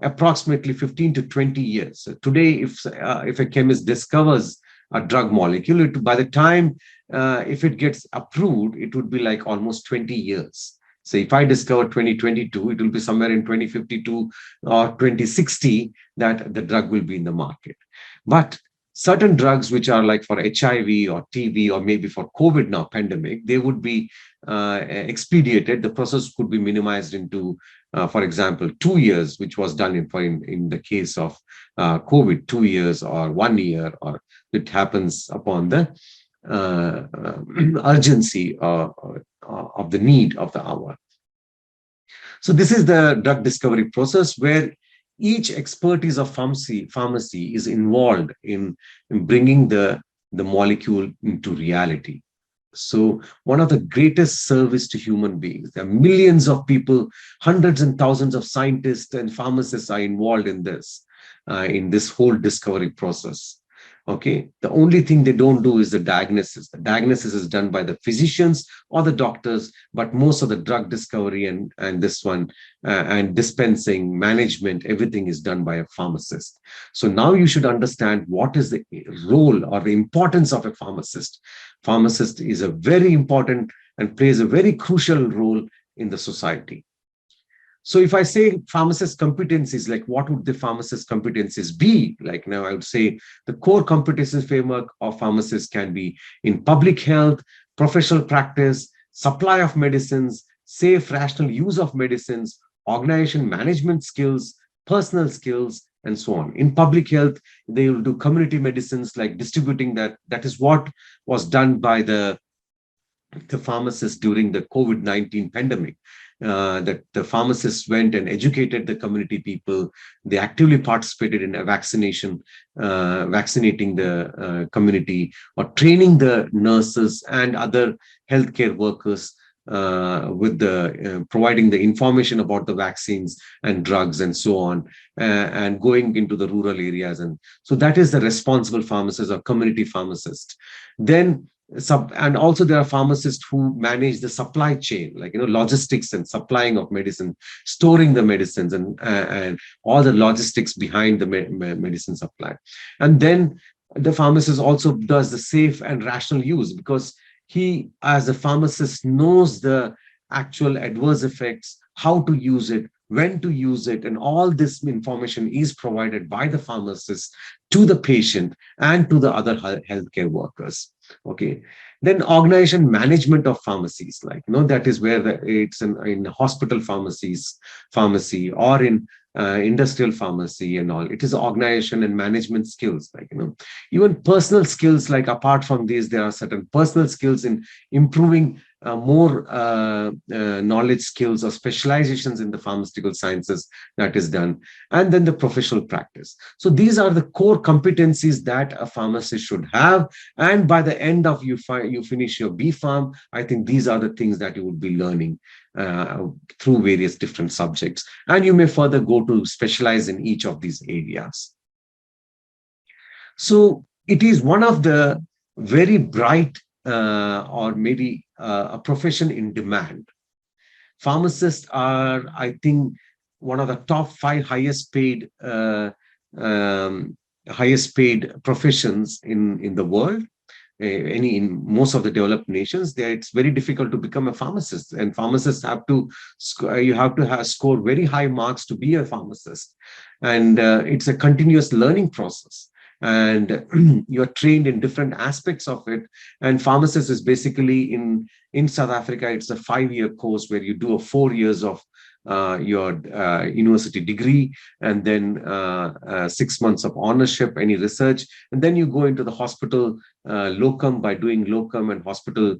approximately 15 to 20 years. So today, if a chemist discovers a drug molecule, by the time if it gets approved, it would be like almost 20 years. So if I discover 2022, it will be somewhere in 2052 or 2060 that the drug will be in the market. But certain drugs which are like for HIV or TB or maybe for COVID now pandemic, they would be expedited. The process could be minimized into, for example, 2 years, which was done in the case of COVID, 2 years or 1 year, or it happens upon the urgency of the need of the hour. So this is the drug discovery process where each expertise of pharmacy is involved in bringing the molecule into reality. So one of the greatest service to human beings, there are millions of people, hundreds and thousands of scientists and pharmacists are involved in this whole discovery process. Okay, the only thing they don't do is the diagnosis. The diagnosis is done by the physicians or the doctors, but most of the drug discovery and this one and dispensing, management, everything is done by a pharmacist. So now you should understand what is the role or the importance of a pharmacist. Pharmacist is a very important and plays a very crucial role in the society. So if I say pharmacist competencies, like what would the pharmacist competencies be? Like now I would say the core competencies framework of pharmacists can be in public health, professional practice, supply of medicines, safe, rational use of medicines, organization management skills, personal skills, and so on. In public health, they will do community medicines, like distributing that. That is what was done by the pharmacists during the COVID-19 pandemic. That the pharmacists went and educated the community people. They actively participated in a vaccinating the community, or training the nurses and other healthcare workers with providing the information about the vaccines and drugs and so on, and going into the rural areas. And so that is the responsible pharmacist or community pharmacist. Then and also there are pharmacists who manage the supply chain, like logistics and supplying of medicine, storing the medicines, and all the logistics behind the medicine supply. And then the pharmacist also does the safe and rational use, because he, as a pharmacist, knows the actual adverse effects, how to use it, when to use it, and all this information is provided by the pharmacist to the patient and to the other healthcare workers. Okay. Then organization management of pharmacies, like that is where it's in hospital pharmacy, or in industrial pharmacy and all. It is organization and management skills, like even personal skills. Like apart from these, there are certain personal skills in improving more knowledge skills or specializations in the pharmaceutical sciences that is done, and then the professional practice. So these are the core competencies that a pharmacist should have. And by the end of you finish your B Pharm, I think these are the things that you would be learning through various different subjects, and you may further go to specialize in each of these areas. So it is one of the very bright or maybe a profession in demand. Pharmacists are, I think, one of the top 5 highest paid professions in the world. In most of the developed nations, there it's very difficult to become a pharmacist, and pharmacists have to score very high marks to be a pharmacist, and it's a continuous learning process, and you're trained in different aspects of it. And pharmacist is basically in South Africa, it's a 5-year course where you do a 4 years of your university degree, and then 6 months of honorship, any research, and then you go into the hospital locum by doing locum and hospital,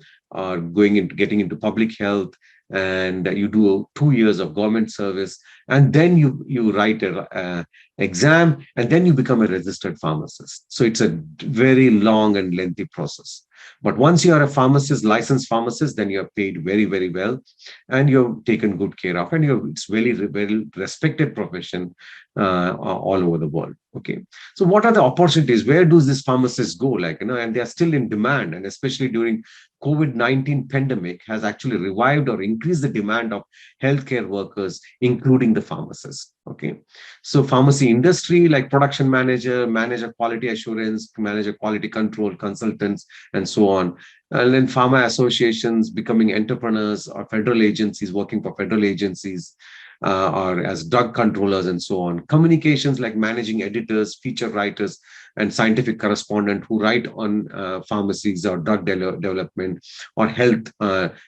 getting into public health, and you do 2 years of government service, and then you write a exam, and then you become a registered pharmacist. So it's a very long and lengthy process. But once you are a pharmacist, licensed pharmacist, then you're paid very, very well, and you're taken good care of, and it's very, very respected profession all over the world. Okay. So what are the opportunities? Where do these pharmacists go? And they are still in demand, and especially during COVID-19 pandemic has actually revived or increased the demand of healthcare workers, including the pharmacists. Okay. So pharmacy industry, like production manager, manager quality assurance, manager quality control, consultants, and so on. And then pharma associations becoming entrepreneurs, or federal agencies working for federal agencies, or as drug controllers, and so on. Communications, like managing editors, feature writers, and scientific correspondent who write on pharmacies or drug development or health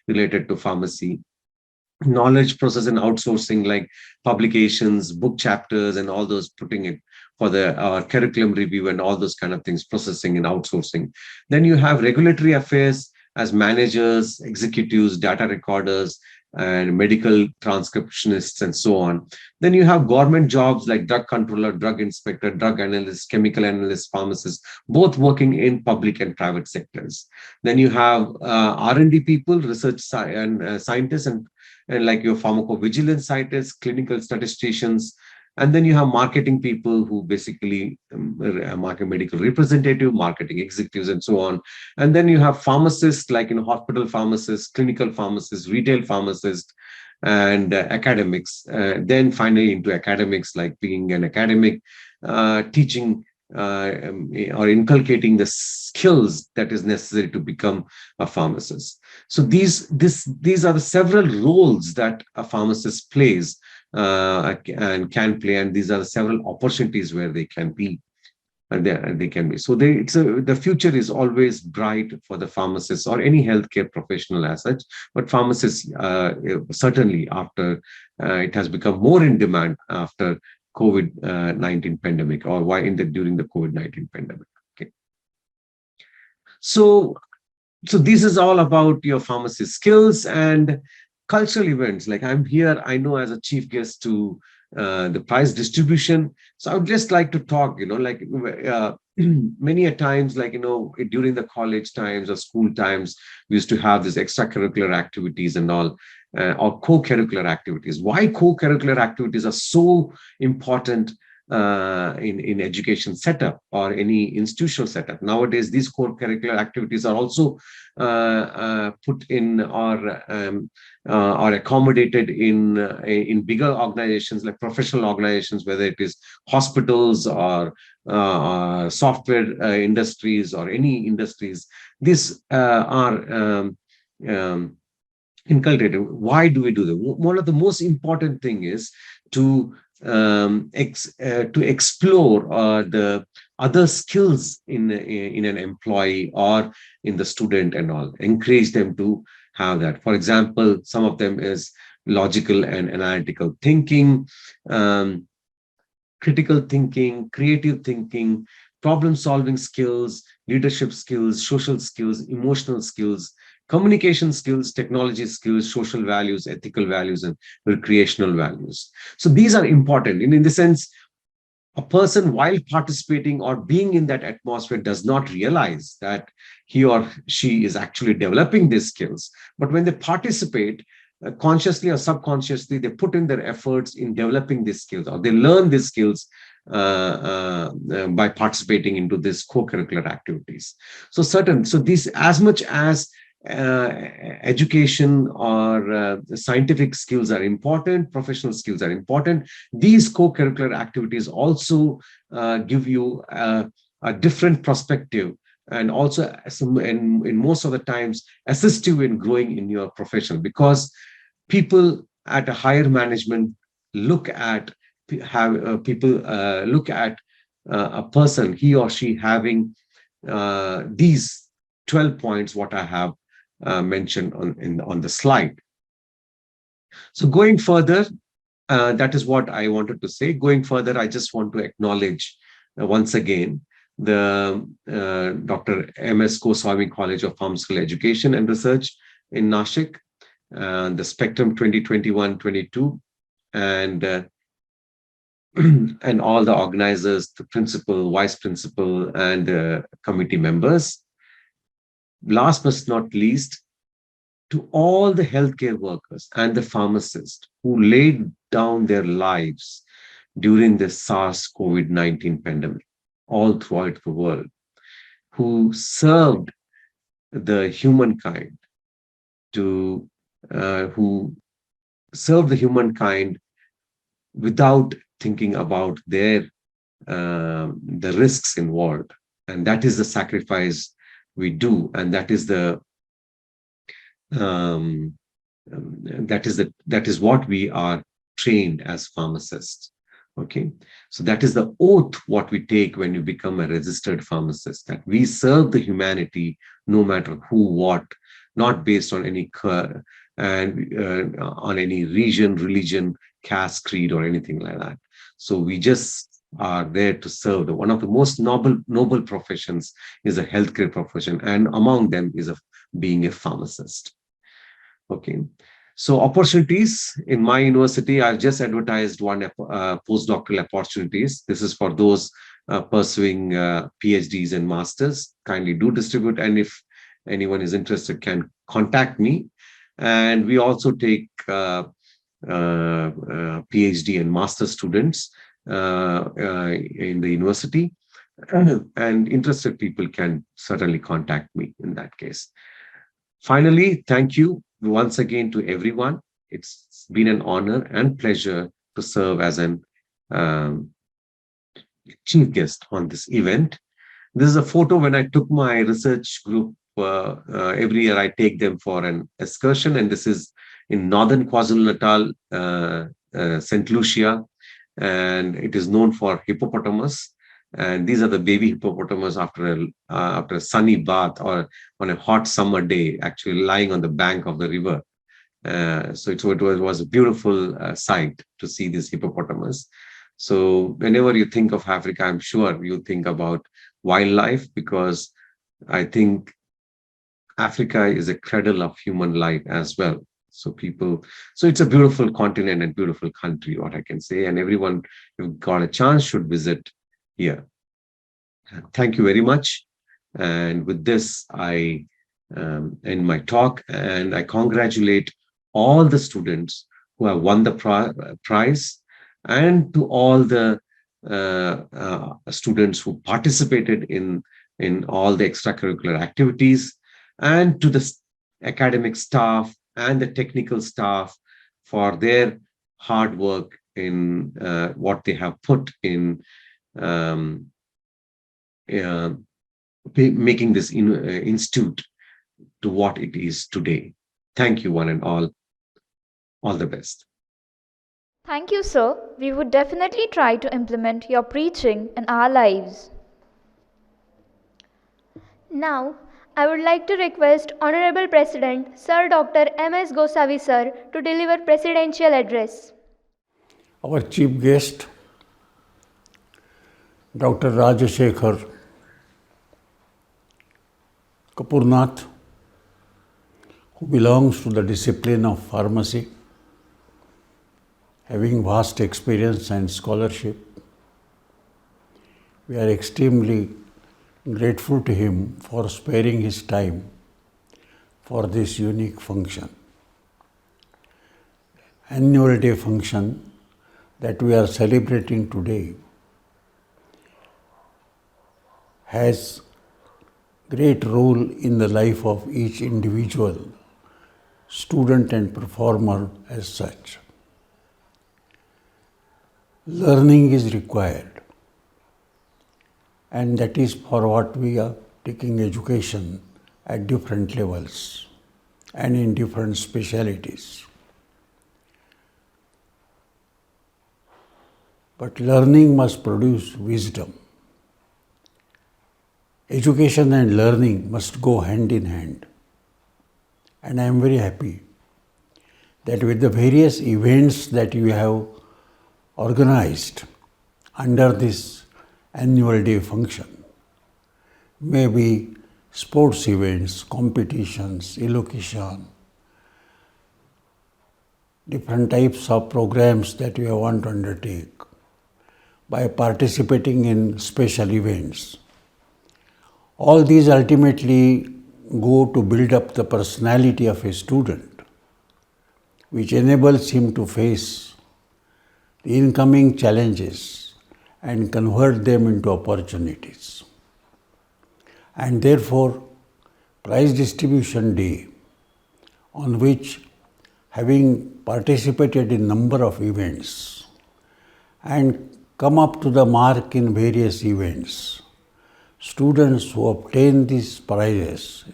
related to pharmacy. Knowledge process and outsourcing, like publications, book chapters, and all those, putting it for the curriculum review and all those kind of things, processing and outsourcing. Then you have regulatory affairs as managers, executives, data recorders, and medical transcriptionists, and so on. Then you have government jobs like drug controller, drug inspector, drug analyst, chemical analyst, pharmacist, both working in public and private sectors. Then you have R&D people, research and scientists, and like your pharmacovigilance scientists, clinical statisticians. And then you have marketing people who basically market medical representative, marketing executives, and so on. And then you have pharmacists, like hospital pharmacists, clinical pharmacists, retail pharmacists, and academics. Then finally into academics, like being an academic, teaching or inculcating the skills that is necessary to become a pharmacist. So these are the several roles that a pharmacist plays and can play, and these are the several opportunities where they can be, and they can be. So the future is always bright for the pharmacists or any healthcare professional as such. But pharmacists certainly, after it has become more in demand after COVID-19 pandemic, or during the COVID-19 pandemic. Okay. So this is all about your pharmacy skills and cultural events. Like I'm here, I know, as a chief guest to the prize distribution. So I would just like to talk, many a times, during the college times or school times, we used to have these extracurricular activities and all, or co-curricular activities. Why co-curricular activities are so important in education setup or any institutional setup. Nowadays, these core curricular activities are also put in or accommodated in bigger organizations like professional organizations, whether it is hospitals or software industries or any industries. These are inculcated. Why do we do that? One of the most important thing is to explore the other skills in an employee or in the student and all. Encourage them to have that. For example, some of them is logical and analytical thinking, critical thinking, creative thinking, problem solving skills, leadership skills, social skills, emotional skills, communication skills, technology skills, social values, ethical values, and recreational values. So these are important. In the sense, a person while participating or being in that atmosphere does not realize that he or she is actually developing these skills. But when they participate, consciously or subconsciously, they put in their efforts in developing these skills, or they learn these skills by participating into these co-curricular activities. So these, as much as education or scientific skills are important, professional skills are important, these co-curricular activities also give you a different perspective, and also in most of the times assist you in growing in your profession, because people at a higher management look at a person, he or she having these 12 points what I have mentioned on the slide. So going further, that is what I wanted to say. Going further, I just want to acknowledge once again the Dr. M.S. Goswami College of Pharmaceutical Education and Research in Nashik, the Spectrum 2021-22, and and all the organizers, the principal, vice principal, and committee members. Last but not least, to all the healthcare workers and the pharmacists who laid down their lives during the SARS-CoV-19 pandemic all throughout the world, who served the humankind without thinking about the risks involved. And that is the sacrifice we do, and that is what we are trained as pharmacists. Okay, so that is the oath what we take when you become a registered pharmacist, that we serve the humanity no matter who, what, not based on any on any region, religion, caste, creed, or anything like that. So we just are there to serve. One of the most noble professions is a healthcare profession, and among them is being a pharmacist. Okay, so opportunities in my university, I've just advertised one postdoctoral opportunities. This is for those pursuing PhDs and masters. Kindly do distribute, and if anyone is interested, can contact me. And we also take PhD and master students in the university, and interested people can certainly contact me in that case. Finally, thank you once again to everyone. It's been an honor and pleasure to serve as an chief guest on this event. This is a photo when I took my research group. Every year I take them for an excursion, and this is in northern KwaZulu-Natal, St. Lucia, and it is known for hippopotamus. And these are the baby hippopotamus after a sunny bath or on a hot summer day, actually lying on the bank of the river. So it was a beautiful sight to see this hippopotamus. So whenever you think of Africa, I'm sure you think about wildlife, because I think Africa is a cradle of human life as well. So it's a beautiful continent and beautiful country, what I can say, and everyone who got a chance should visit here. Thank you very much. And with this, I end my talk, and I congratulate all the students who have won the prize, and to all the students who participated in all the extracurricular activities, and to the academic staff and the technical staff for their hard work in what they have put in um, uh, making this institute to what it is today. Thank you, one and all. All the best. Thank you, sir. We would definitely try to implement your preaching in our lives. Now, I would like to request Honorable President Sir Dr. M.S. Gosavi sir to deliver presidential address. Our chief guest, Dr. Rajashekhar Kapurnath, who belongs to the discipline of pharmacy, having vast experience and scholarship. We are extremely grateful to him for sparing his time for this unique function. Annual day function that we are celebrating today has great role in the life of each individual, student and performer as such. Learning is required, and that is for what we are taking education at different levels and in different specialities. But learning must produce wisdom. Education and learning must go hand in hand. And I am very happy that with the various events that you have organized under this annual day function, maybe sports events, competitions, elocution, different types of programs that you want to undertake by participating in special events. All these ultimately go to build up the personality of a student, which enables him to face the incoming challenges and convert them into opportunities. And therefore, prize distribution day, on which, having participated in number of events and come up to the mark in various events, students who obtain these prizes,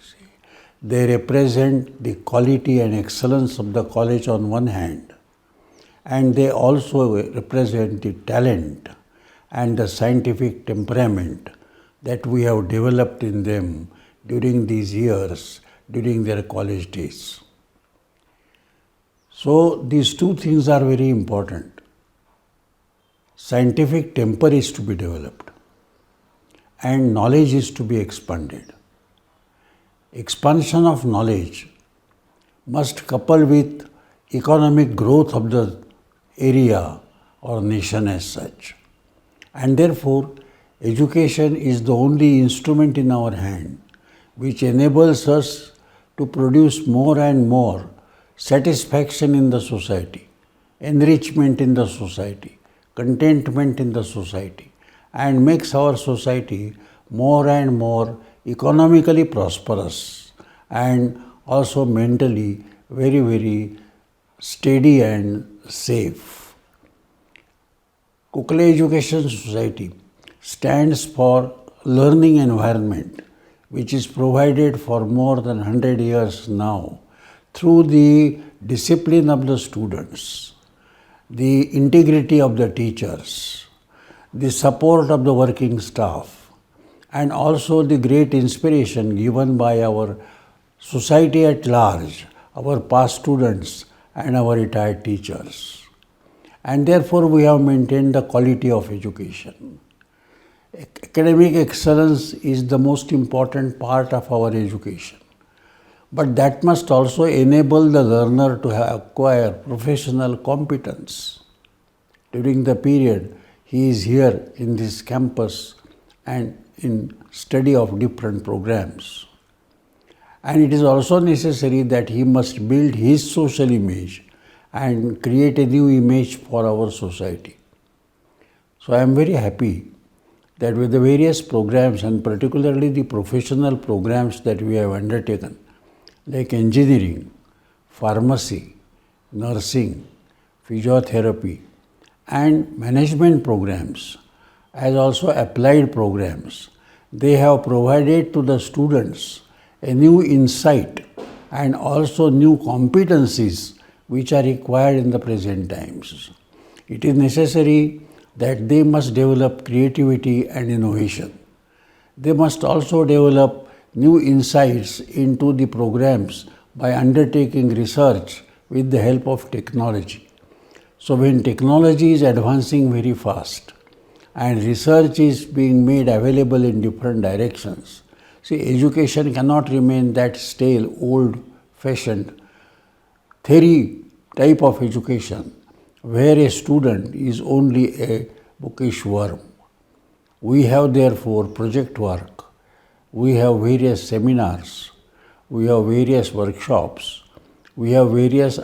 they represent the quality and excellence of the college on one hand, and they also represent the talent and the scientific temperament that we have developed in them during these years, during their college days. So these two things are very important. Scientific temper is to be developed, and knowledge is to be expanded. Expansion of knowledge must couple with economic growth of the area or nation as such. And therefore, education is the only instrument in our hand which enables us to produce more and more satisfaction in the society, enrichment in the society, contentment in the society, and makes our society more and more economically prosperous and also mentally very, very steady and safe. Kukle Education Society stands for learning environment which is provided for more than 100 years now through the discipline of the students, the integrity of the teachers, the support of the working staff, and also the great inspiration given by our society at large, our past students and our retired teachers. And therefore we have maintained the quality of education. Academic excellence is the most important part of our education, but that must also enable the learner to acquire professional competence during the period he is here in this campus and in study of different programs. And it is also necessary that he must build his social image and create a new image for our society. So I am very happy that with the various programs and particularly the professional programs that we have undertaken, like engineering, pharmacy, nursing, physiotherapy, and management programs, as also applied programs, they have provided to the students a new insight and also new competencies which are required in the present times. It is necessary that they must develop creativity and innovation. They must also develop new insights into the programs by undertaking research with the help of technology. So when technology is advancing very fast and research is being made available in different directions, see, education cannot remain that stale, old-fashioned theory type of education where a student is only a bookish worm. We have therefore project work, we have various seminars, we have various workshops, we have various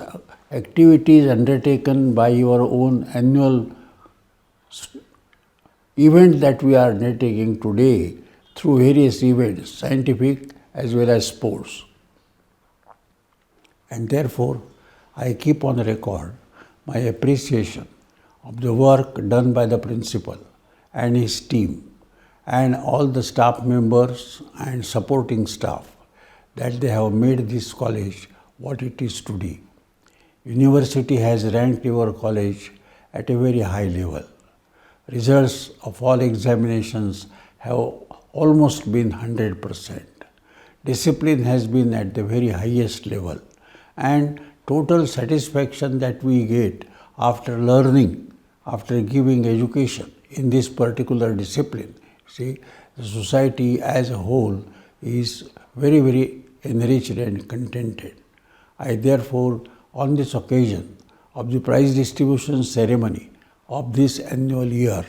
activities undertaken by your own annual event that we are undertaking today through various events, scientific as well as sports. And therefore, I keep on record my appreciation of the work done by the principal and his team and all the staff members and supporting staff, that they have made this college what it is today. University has ranked your college at a very high level. Results of all examinations have almost been 100%. Discipline has been at the very highest level, and total satisfaction that we get after learning, after giving education in this particular discipline. See, the society as a whole is very, very enriched and contented. I therefore, on this occasion of the prize distribution ceremony of this annual year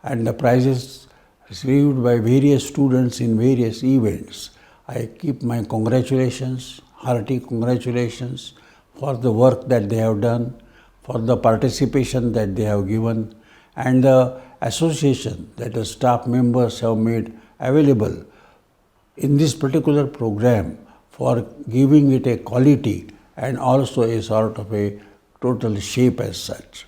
and the prizes received by various students in various events, I keep my congratulations, hearty congratulations for the work that they have done, for the participation that they have given, and the association that the staff members have made available in this particular program for giving it a quality and also a sort of a total shape as such.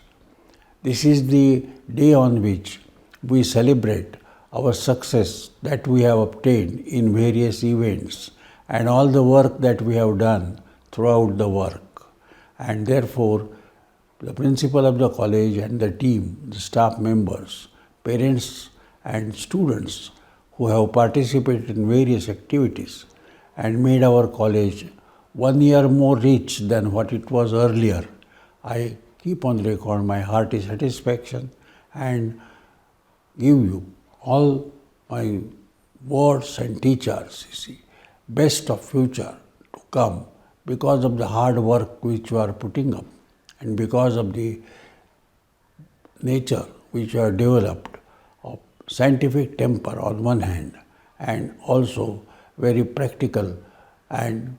This is the day on which we celebrate our success that we have obtained in various events and all the work that we have done throughout the work. And therefore, the principal of the college and the team, the staff members, parents and students who have participated in various activities and made our college 1 year more rich than what it was earlier, I keep on record my hearty satisfaction and give you all my words and teachers, you see, best of future to come because of the hard work which you are putting up and because of the nature which you have developed of scientific temper on one hand and also very practical and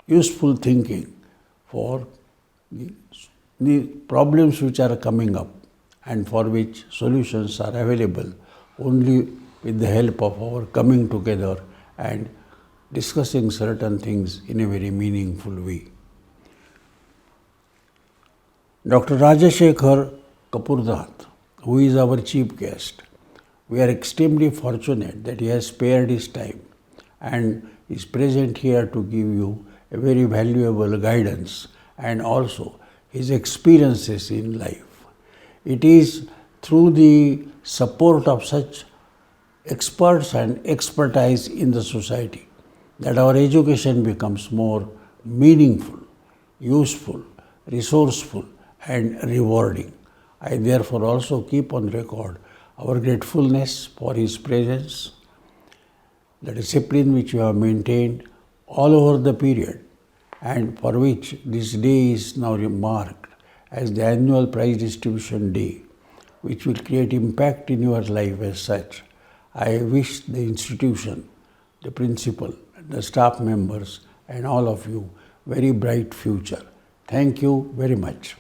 useful thinking for the problems which are coming up and for which solutions are available only with the help of our coming together and discussing certain things in a very meaningful way. Dr. Rajashekhar Kapurdat, who is our chief guest, we are extremely fortunate that he has spared his time and is present here to give you a very valuable guidance and also his experiences in life. It is through the support of such experts and expertise in the society that our education becomes more meaningful, useful, resourceful and rewarding. I therefore also keep on record our gratefulness for his presence, the discipline which you have maintained all over the period and for which this day is now marked as the annual prize distribution day, which will create impact in your life as such. I wish the institution, the principal, the staff members and all of you very bright future. Thank you very much.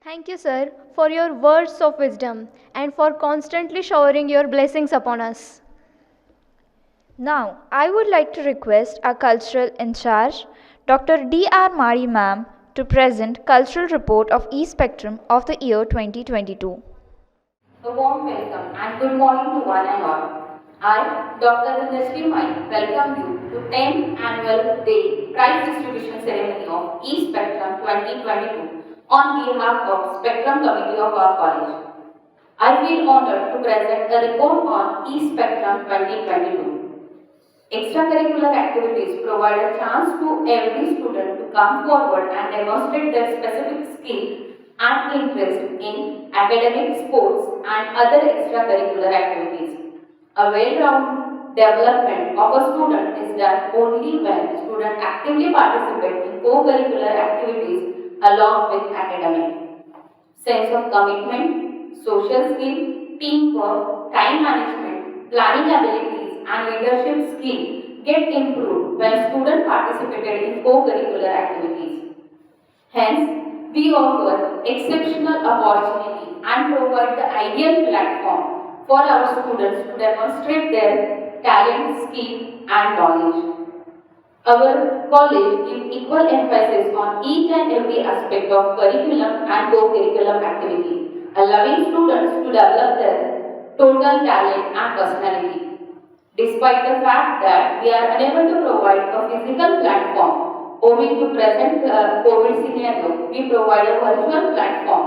Thank Thank you, sir, for your words of wisdom and for constantly showering your blessings upon us. Now, I would like to request our cultural in charge, Dr. D.R. Mari ma'am, to present cultural report of E-Spectrum of the year 2022. A warm welcome and good morning to one and all. I, Dr. Rajashri Mai, welcome you to 10th Annual Day Prize Distribution Ceremony of E-Spectrum 2022 on behalf of Spectrum Committee of our college. I feel honored to present a report on E-Spectrum 2022. Extracurricular activities provide a chance to every student to come forward and demonstrate their specific skill and interest in academic, sports and other extracurricular activities. A well-rounded development of a student is done only when students actively participate in co-curricular activities along with academic. Sense of commitment, social skill, teamwork, time management, planning abilities and leadership skill get improved when students participated in co-curricular activities. Hence, we offer exceptional opportunity and provide the ideal platform for our students to demonstrate their talent, skill and knowledge. Our college gives equal emphasis on each and every aspect of curriculum and co-curriculum activity, allowing students to develop their total talent and personality. Despite the fact that we are unable to provide a physical platform, owing to present COVID scenario, we provide a virtual platform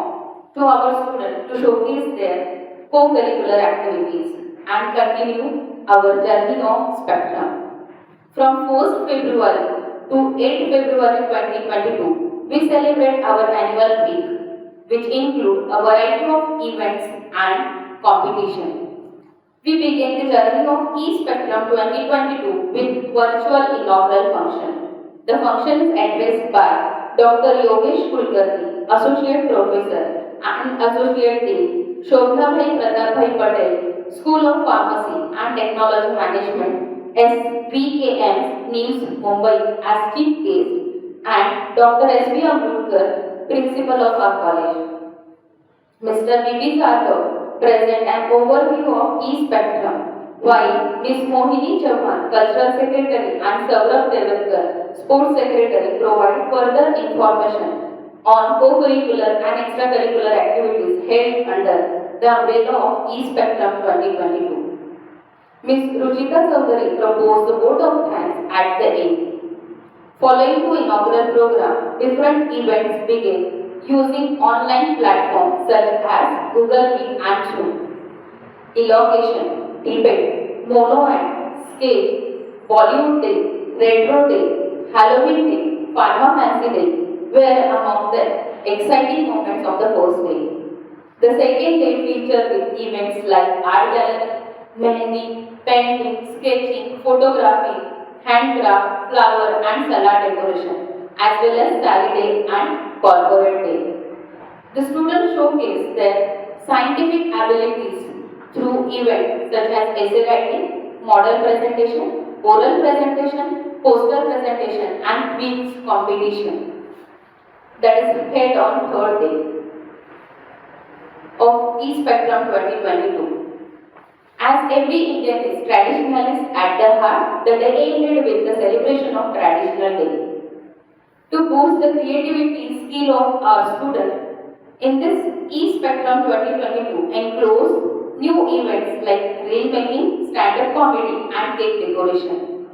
to our students to showcase their co-curricular activities and continue our journey of Spectrum. From 1st February to 8th February 2022, we celebrate our annual week, which include a variety of events and competition. We begin the journey of E-Spectrum 2022 with virtual inaugural function. The function is addressed by Dr. Yogesh Kulkarni, Associate Professor and Associate Dean, Shobhabhai Pratapbhai Patel, School of Pharmacy and Technology Management, SVKM, NIMS, Mumbai as Chief Guest, and Dr. S.B. Amrudkar, Principal of our college. Mr. B.B. Sadhav present an overview of E-Spectrum, while Ms. Mohini Chauhan, Cultural Secretary, and Saurabh Devatkar, Sports Secretary, provide further information on co-curricular and extracurricular activities held under the umbrella of E-Spectrum 2022. Ms. Ruchita Chaudhary proposed the vote of thanks at the end. Following the inaugural program, different events begin using online platforms such as Google Meet and Zoom. Elocution, debate, mono act, stage, Bollywood Day, Retro Day, Halloween Day, Pharma Fancy Day were among the exciting moments of the first day. The second day featured with events like art gallery, mehendi, painting, sketching, photography, handcraft, flower and salad decoration, as well as Sally Day and Corporate Day. The students showcase their scientific abilities through events such as essay writing, model presentation, oral presentation, poster presentation and quiz competition that is held on third day of E-Spectrum 2022. As every Indian is traditionalist at the heart, the day ended with the celebration of traditional day. To boost the creativity skill of our students, in this E-Spectrum 2022 enclosed new events like reel making, stand-up comedy and cake decoration.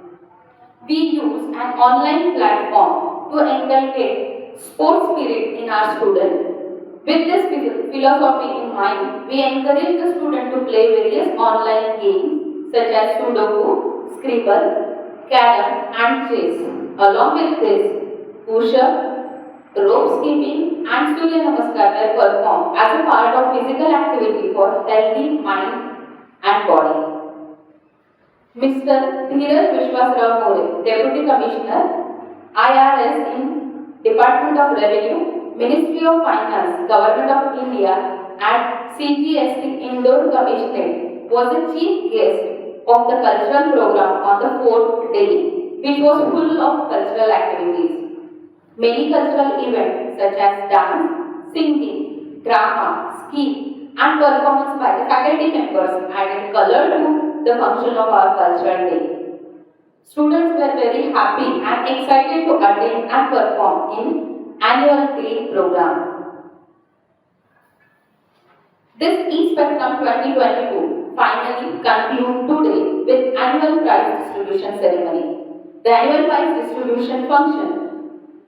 We use an online platform to inculcate sports spirit in our students. With this philosophy in mind, we encourage the student to play various online games such as Sudoku, Scribble, Carrom and chess. Along with this, push-up, rope skipping and Surya Namaskar were performed as a part of physical activity for healthy mind and body. Mr. Dheeraj Vishwasrao More, Deputy Commissioner, IRS in Department of Revenue, Ministry of Finance, Government of India and CGST Indore Commissioner was the chief guest of the cultural program on the fourth day, which was full of cultural activities. Many cultural events such as dance, singing, drama, skit, and performance by the faculty members added color to the function of our cultural day. Students were very happy and excited to attend and perform in annual day program. This E-Spectrum 2022 finally conclude today with annual prize distribution ceremony. The annual prize distribution function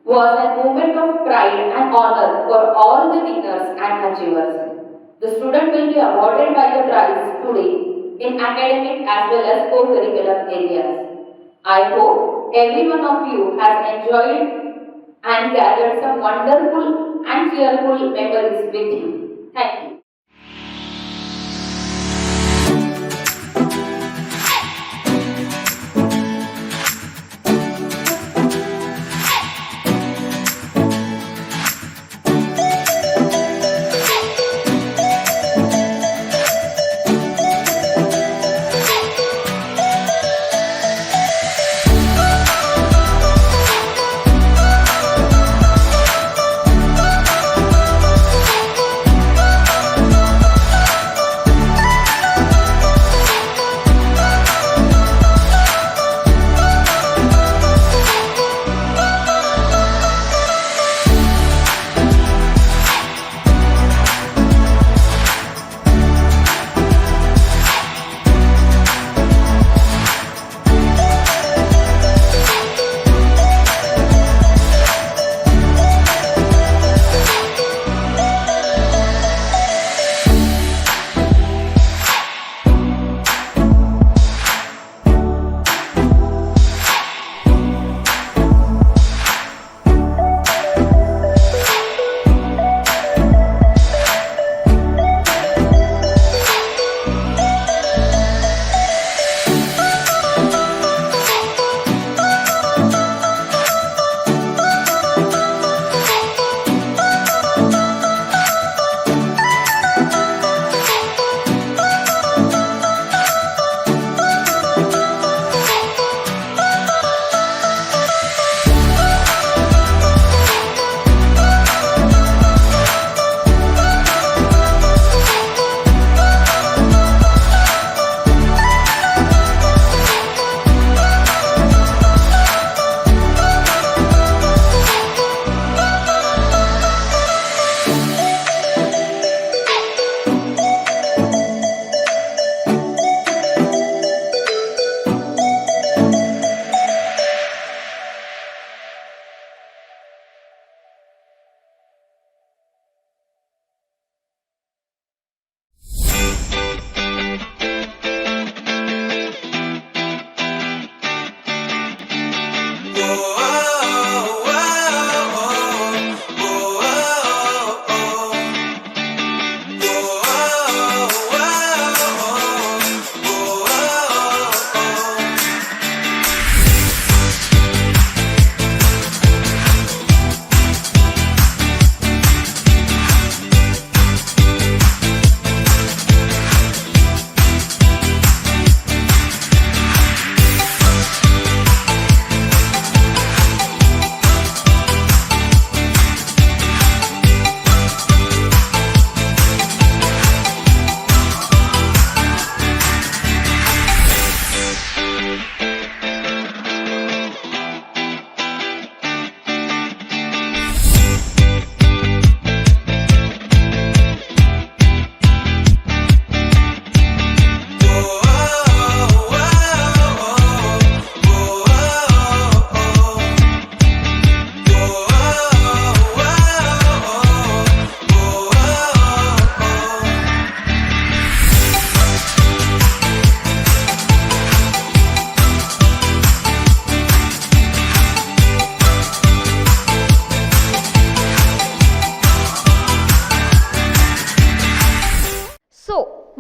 was a moment of pride and honor for all the winners and achievers. The student will be awarded by the prize today in academic as well as co-curricular areas. I hope every one of you has enjoyed and gathered some wonderful and cheerful memories with you. Thank you.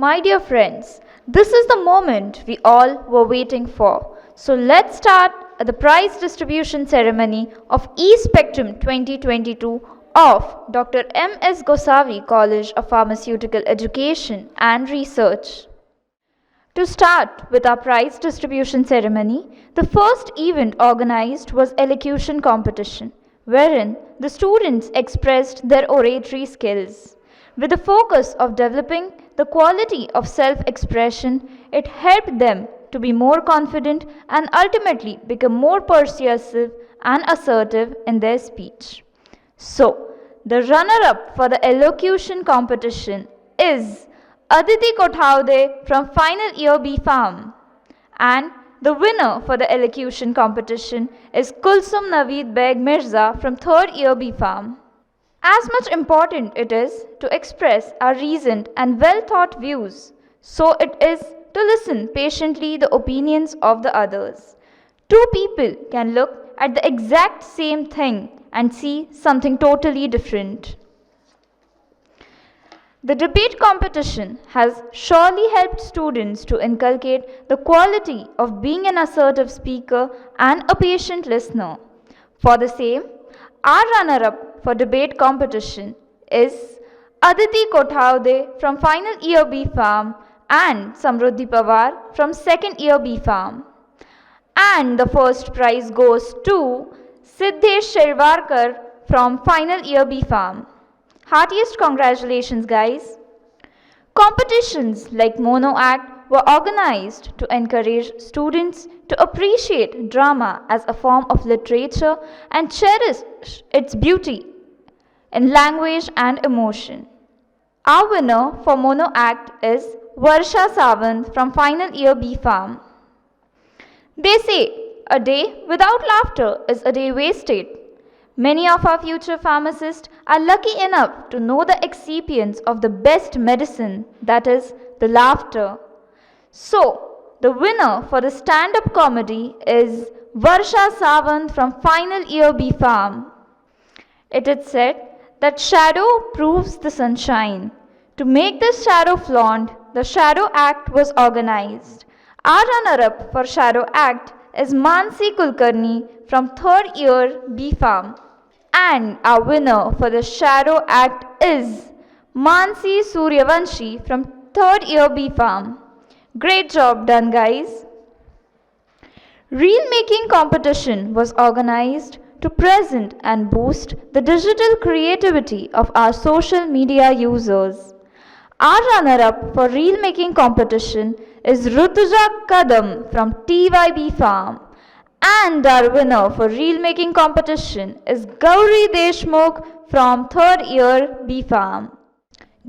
My dear friends, this is the moment we all were waiting for. So let's start the prize distribution ceremony of E-Spectrum 2022 of Dr. M.S. Gosavi College of Pharmaceutical Education and Research. To start with our prize distribution ceremony, the first event organized was elocution competition, wherein the students expressed their oratory skills. With the focus of developing the quality of self-expression, it helped them to be more confident and ultimately become more persuasive and assertive in their speech. So, the runner-up for the elocution competition is Aditi Kothaude from Final Year B Farm, and the winner for the elocution competition is Kulsum Naveed Beg Mirza from 3rd Year B Farm. As much important it is to express our reasoned and well-thought views, so it is to listen patiently the opinions of the others. Two people can look at the exact same thing and see something totally different. The debate competition has surely helped students to inculcate the quality of being an assertive speaker and a patient listener. For the same, our runner-up for debate competition is Aditi Kothaude from Final Year B Farm and Samruddhi Pawar from 2nd Year B Farm. And the first prize goes to Siddhesh Sherwarkar from Final Year B Farm. Heartiest congratulations, guys. Competitions like Mono Act were organized to encourage students to appreciate drama as a form of literature and cherish its beauty in language and emotion. Our winner for Mono Act is Varsha Sawant from Final Year B Farm. They say a day without laughter is a day wasted. Many of our future pharmacists are lucky enough to know the excipients of the best medicine, that is, the laughter. So, the winner for the stand-up comedy is Varsha Sawant from Final Year B Farm. It is said that shadow proves the sunshine. To make this shadow flaunt, the Shadow Act was organized. Our runner-up for Shadow Act is Mansi Kulkarni from 3rd Year B Farm. And our winner for the Shadow Act is Mansi Suryavanshi from 3rd Year B Farm. Great job done, guys. Reel making competition was organized to present and boost the digital creativity of our social media users. Our runner-up for reel making competition is Rutuja Kadam from TYB Farm. And our winner for reel making competition is Gauri Deshmukh from 3rd Year B Farm.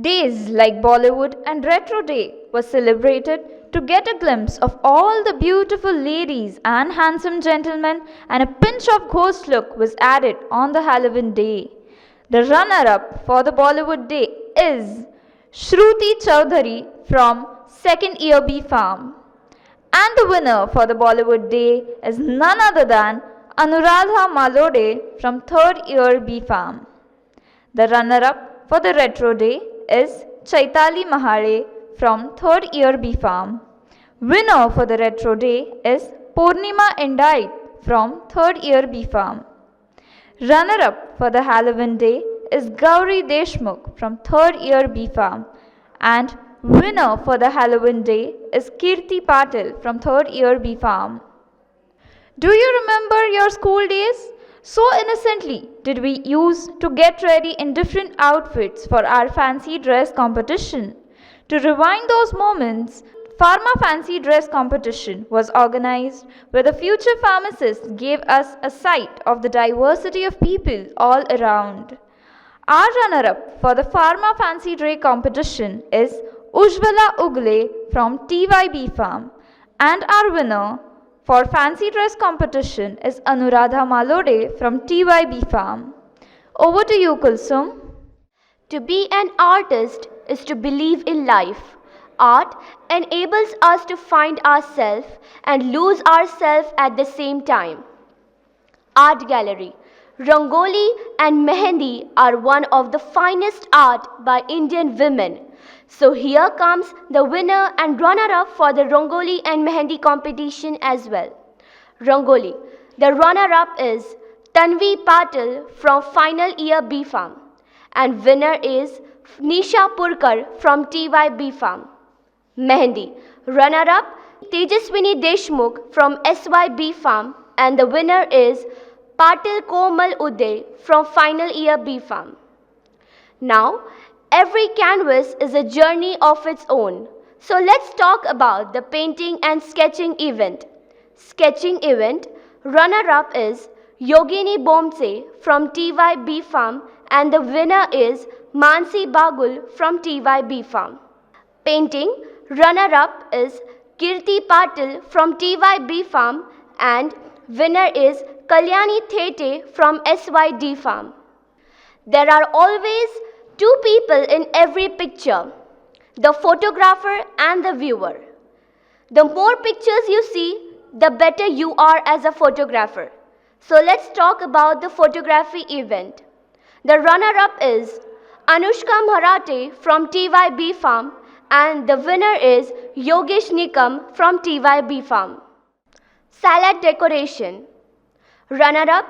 Days like Bollywood and Retro Day were celebrated to get a glimpse of all the beautiful ladies and handsome gentlemen, and a pinch of ghost look was added on the Halloween day. The runner-up for the Bollywood day is Shruti Chowdhury from 2nd Year B Farm. And the winner for the Bollywood day is none other than Anuradha Malode from 3rd Year B Farm. The runner-up for the Retro Day is Chaitali Mahale from 3rd Year B Farm. Winner for the Retro Day is Purnima Indite from 3rd Year B Farm. Runner-up for the Halloween Day is Gauri Deshmukh from 3rd Year B Farm. And winner for the Halloween Day is Kirti Patil from 3rd Year B Farm. Do you remember your school days? So innocently did we used to get ready in different outfits for our fancy dress competition. To rewind those moments, Pharma Fancy Dress Competition was organized where the future pharmacists gave us a sight of the diversity of people all around. Our runner-up for the Pharma Fancy Dress Competition is Ujjwala Ugle from TYB Farm, and our winner for Fancy Dress Competition is Anuradha Malode from TYB Farm. Over to you, Kulsum. To be an artist is to believe in life. Art enables us to find ourselves and lose ourselves at the same time. Art gallery. Rangoli and Mehendi are one of the finest art by Indian women. So here comes the winner and runner-up for the Rangoli and Mehendi competition as well. Rangoli. The runner-up is Tanvi Patil from Final Year B Farm. And winner is Nisha Purkar from TYB Farm. Mehendi. Runner-up Tejaswini Deshmukh from SYB Farm. And the winner is Patil Komal Uday from Final Year B Farm. Now, Every canvas is a journey of its own. So let's talk about the painting and sketching event. Sketching event, runner-up is Yogini Bomse from TYB Farm and the winner is Mansi Bagul from TYB Farm. Painting, runner-up is Kirti Patil from TYB Farm and winner is Kalyani Thete from SYD Farm. There are always two people in every picture, the photographer and the viewer. The more pictures you see, the better you are as a photographer. So let's talk about the photography event. The runner-up is Anushka Marathe from TYB Farm and the winner is Yogesh Nikam from TYB Farm. Salad decoration. Runner-up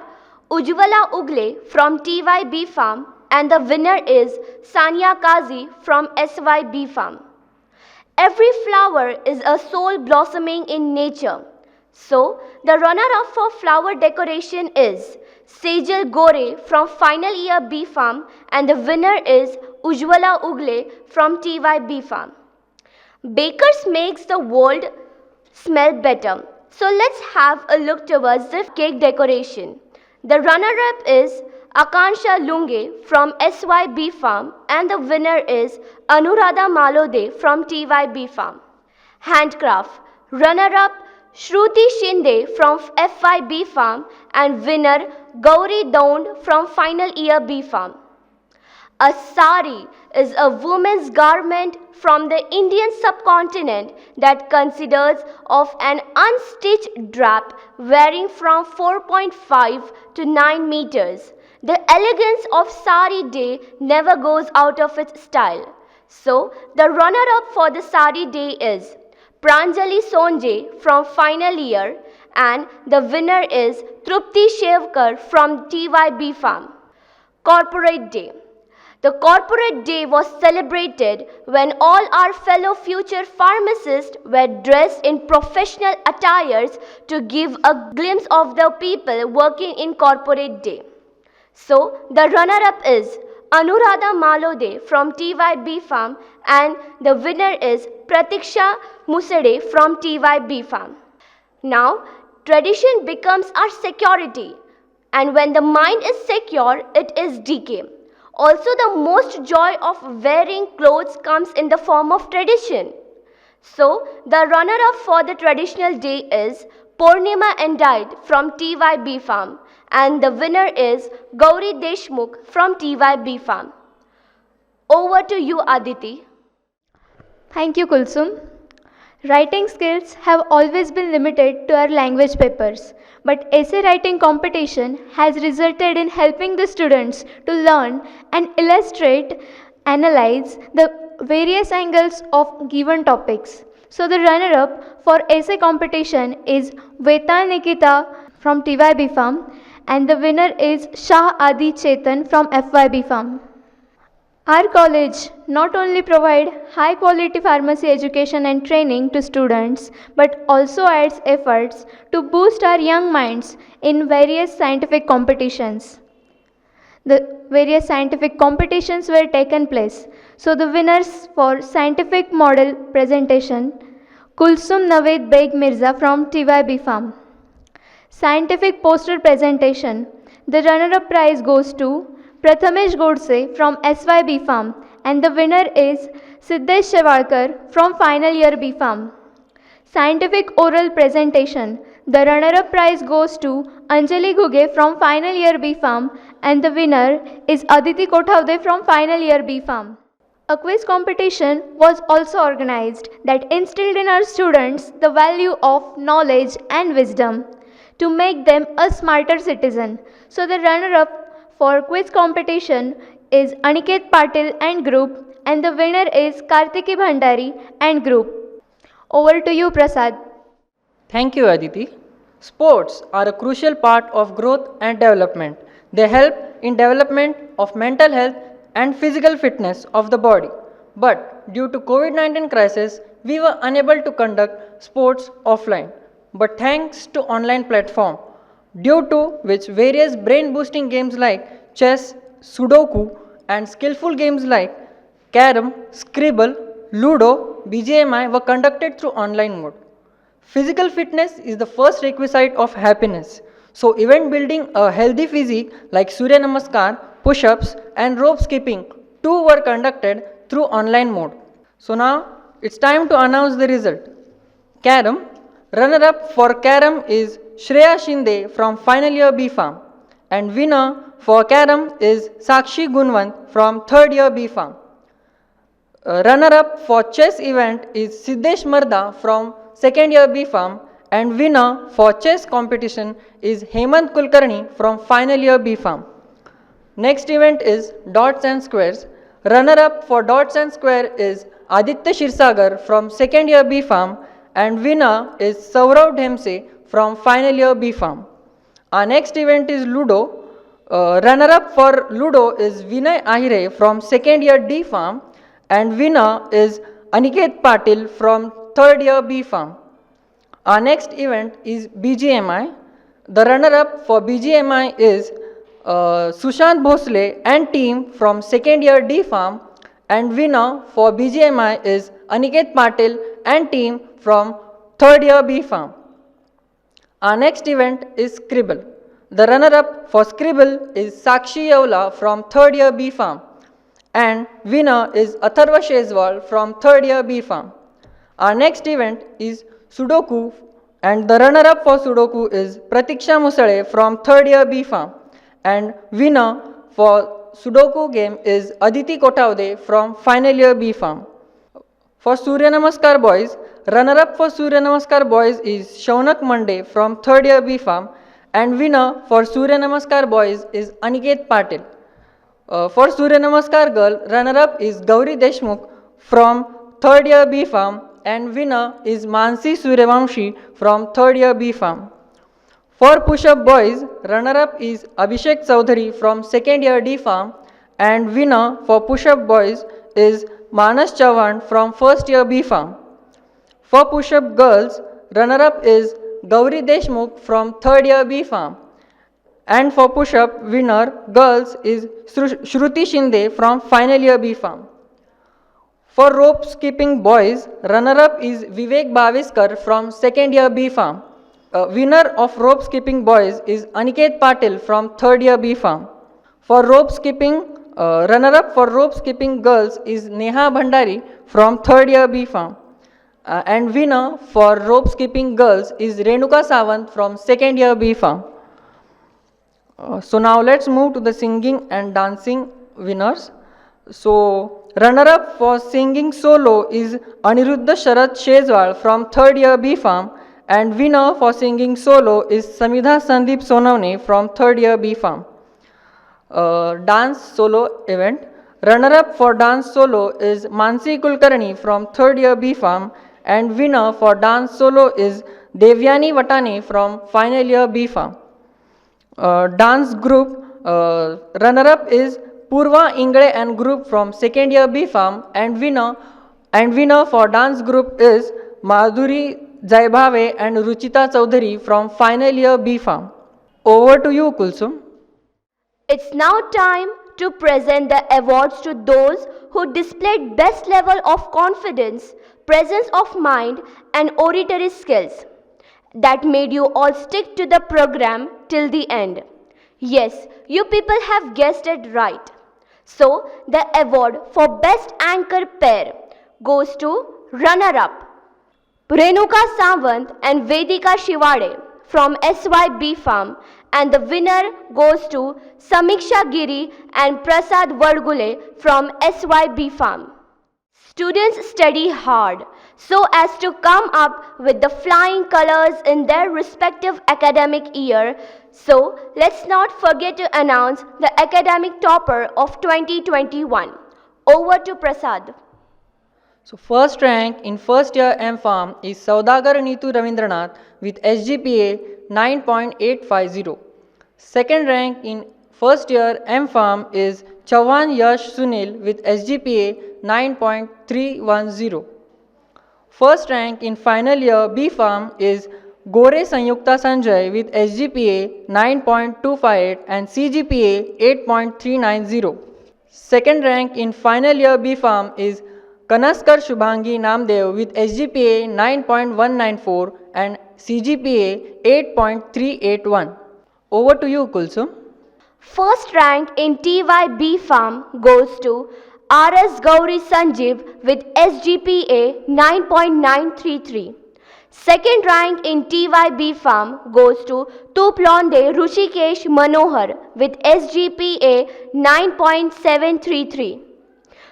Ujjwala Ugle from TYB Farm and the winner is Sania Kazi from SYB Farm. Every flower is a soul blossoming in nature. So, the runner-up for flower decoration is Sejal Gore from Final Year B Farm and the winner is Ujjwala Ugle from TYB Farm. Bakers makes the world smell better. So let's have a look towards the cake decoration. The runner-up is Akansha Lunge from SYB Farm and the winner is Anuradha Malode from TYB Farm. Handcraft. Runner-up Shruti Shinde from FYB Farm and winner Gauri Daund from Final Year B Farm. A sari is a woman's garment from the Indian subcontinent that consists of an unstitched drap varying from 4.5 to 9 meters. The elegance of sari day never goes out of its style. So, the runner-up for the sari day is Pranjali Sonje from Final Year and the winner is Trupti Shevkar from TYB Farm. Corporate Day. The corporate day was celebrated when all our fellow future pharmacists were dressed in professional attires to give a glimpse of the people working in corporate day. So, the runner-up is Anuradha Malode from TYB Farm and the winner is Pratiksha Musade from TYB Farm. Now, tradition becomes our security, and when the mind is secure, it is decay. Also, the most joy of wearing clothes comes in the form of tradition. So, the runner-up for the traditional day is Purnima Endite from TYB Farm and the winner is Gauri Deshmukh from TYB Farm. Over to you, Aditi. Thank you, Kulsum. Writing skills have always been limited to our language papers, but essay writing competition has resulted in helping the students to learn and illustrate, analyze the various angles of given topics. So the runner-up for essay competition is Vetal Nikita from TYB Farm and the winner is Shah Adi Chetan from FYB Farm. Our college not only provide high quality pharmacy education and training to students but also adds efforts to boost our young minds in various scientific competitions. The various scientific competitions were taken place. So the winners for scientific model presentation, Kulsum Naved Beg Mirza from TYB Farm. Scientific poster presentation, the runner-up prize goes to Prathamesh Godse from SYB Farm and the winner is Siddesh Shevalkar from Final Year B Farm. Scientific oral presentation, the runner-up prize goes to Anjali Ghuge from Final Year B Farm and the winner is Aditi Kothavde from Final Year B Farm. A quiz competition was also organized that instilled in our students the value of knowledge and wisdom to make them a smarter citizen. So the runner-up for quiz competition is Aniket Patil and group and the winner is Kartiki Bhandari and group. Over to you, Prasad. Thank you, Aditi. Sports are a crucial part of growth and development. They help in development of mental health and physical fitness of the body. But due to COVID-19 crisis, we were unable to conduct sports offline. But thanks to online platform, due to which various brain boosting games like chess, sudoku and skillful games like Carom, Scribble, Ludo, BGMI were conducted through online mode. Physical fitness is the first requisite of happiness. So event building a healthy physique like Surya Namaskar, push-ups and rope skipping too were conducted through online mode. So now it's time to announce the result. Carom, runner-up for Carom is Shreya Shinde from final year B Farm, and winner for Carom is Sakshi Gunwant from third year B Farm. Runner-up for chess event is Siddesh Marda from second year B Farm, and winner for chess competition is Hemant Kulkarni from final year B Farm. Next event is dots and squares. Runner-up for dots and square is Aditya Shirsagar from second year B Farm, and winner is Saurav Dhemse from final year B Farm. Our next event is Ludo. Runner-up for Ludo is Vinay Ahire from second year D Farm, and winner is Aniket Patil from third year B Farm. Our next event is BGMI. The runner-up for BGMI is Sushant Bhosle and team from second year D Farm, and winner for BGMI is Aniket Patil and team from third year B Farm. Our next event is Scribble. The runner-up for Scribble is Sakshi Yaula from third year B Farm, and winner is Atharva Shezwal from third year B Farm. Our next event is Sudoku, and the runner-up for Sudoku is Pratiksha Musale from third year B Farm, and winner for Sudoku game is Aditi Kotaude from final year B Farm. For Surya Namaskar boys, runner-up for Surya Namaskar boys is Shaunak Mande from third year B Farm, and winner for Surya Namaskar boys is Aniket Patil. For Surya Namaskar girl, runner-up is Gauri Deshmukh from third year B Farm, and winner is Mansi Suryavamshi from third year B Farm. For push-up boys, runner-up is Abhishek Chaudhary from second year D Farm, and winner for push-up boys is Manas Chauhan from first year B Farm. For push-up girls, runner-up is Gauri Deshmukh from third year B Farm, and for push-up winner girls is Shruti Shinde from final year B Farm. For rope skipping boys, runner-up is Vivek Baviskar from second year B Farm. Winner of rope skipping boys is Aniket Patil from third year B Farm. For rope skipping, runner-up for rope skipping girls is Neha Bhandari from third year B Farm. And winner for rope skipping girls is Renuka Sawant from second year B Farm. So now let's move to the singing and dancing winners. So runner-up for singing solo is Aniruddha Sharat Shezwal from third year B Farm, and winner for singing solo is Samidha Sandeep Sonavne from third year B Farm. Dance solo event. Runner-up for dance solo is Mansi Kulkarni from third year B Farm, and winner for dance solo is Devyani Vatane from final year B Farm. Dance group, runner-up is Purva Ingle and group from second year B Farm, and winner for dance group is Madhuri Jaibhave and Ruchita Chaudhary from final year B Farm. Over to you, Kulsum. It's now time to present the awards to those who displayed best level of confidence, presence of mind and oratory skills that made you all stick to the program till the end. Yes, you people have guessed it right. So, the award for Best Anchor Pair goes to runner-up Renuka Sawant and Vedika Shivade from SYB Farm, and the winner goes to Samiksha Giri and Prasad Vadgule from SYB Farm. Students study hard so as to come up with the flying colors in their respective academic year. So, let's not forget to announce the academic topper of 2021. Over to Prasad. So first rank in first year M.Pharm is Saudagar Neetu Ravindranath with SGPA 9.850. Second rank in first year M.Pharm is Chauhan Yash Sunil with SGPA 9.310. First rank in final year B.Pharm is Gore Sanyukta Sanjay with SGPA 9.258 and CGPA 8.390. Second rank in final year B Farm is Kanaskar Shubhangi Namdev with SGPA 9.194 and CGPA 8.381. Over to you, Kulsum. First rank in TYB Farm goes to RS Gauri Sanjeev with SGPA 9.933. Second rank in TYB Farm goes to Tuplonde Rushikesh Manohar with SGPA 9.733.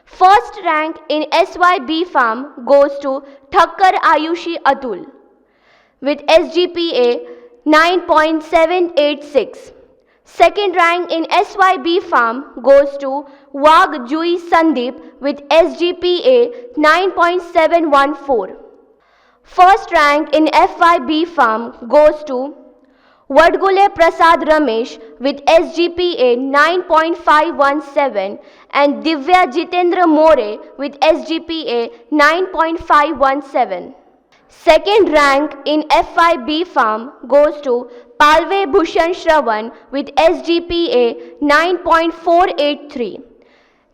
First rank in SYB Farm goes to Thakkar Ayushi Atul with SGPA 9.786. Second rank in SYB Farm goes to Wag Jui Sandeep with SGPA 9.714. First rank in FYB Farm goes to Vadgule Prasad Ramesh with SGPA 9.517 and Divya Jitendra More with SGPA 9.517. Second rank in FYB Farm goes to Palve Bhushan Shravan with SGPA 9.483.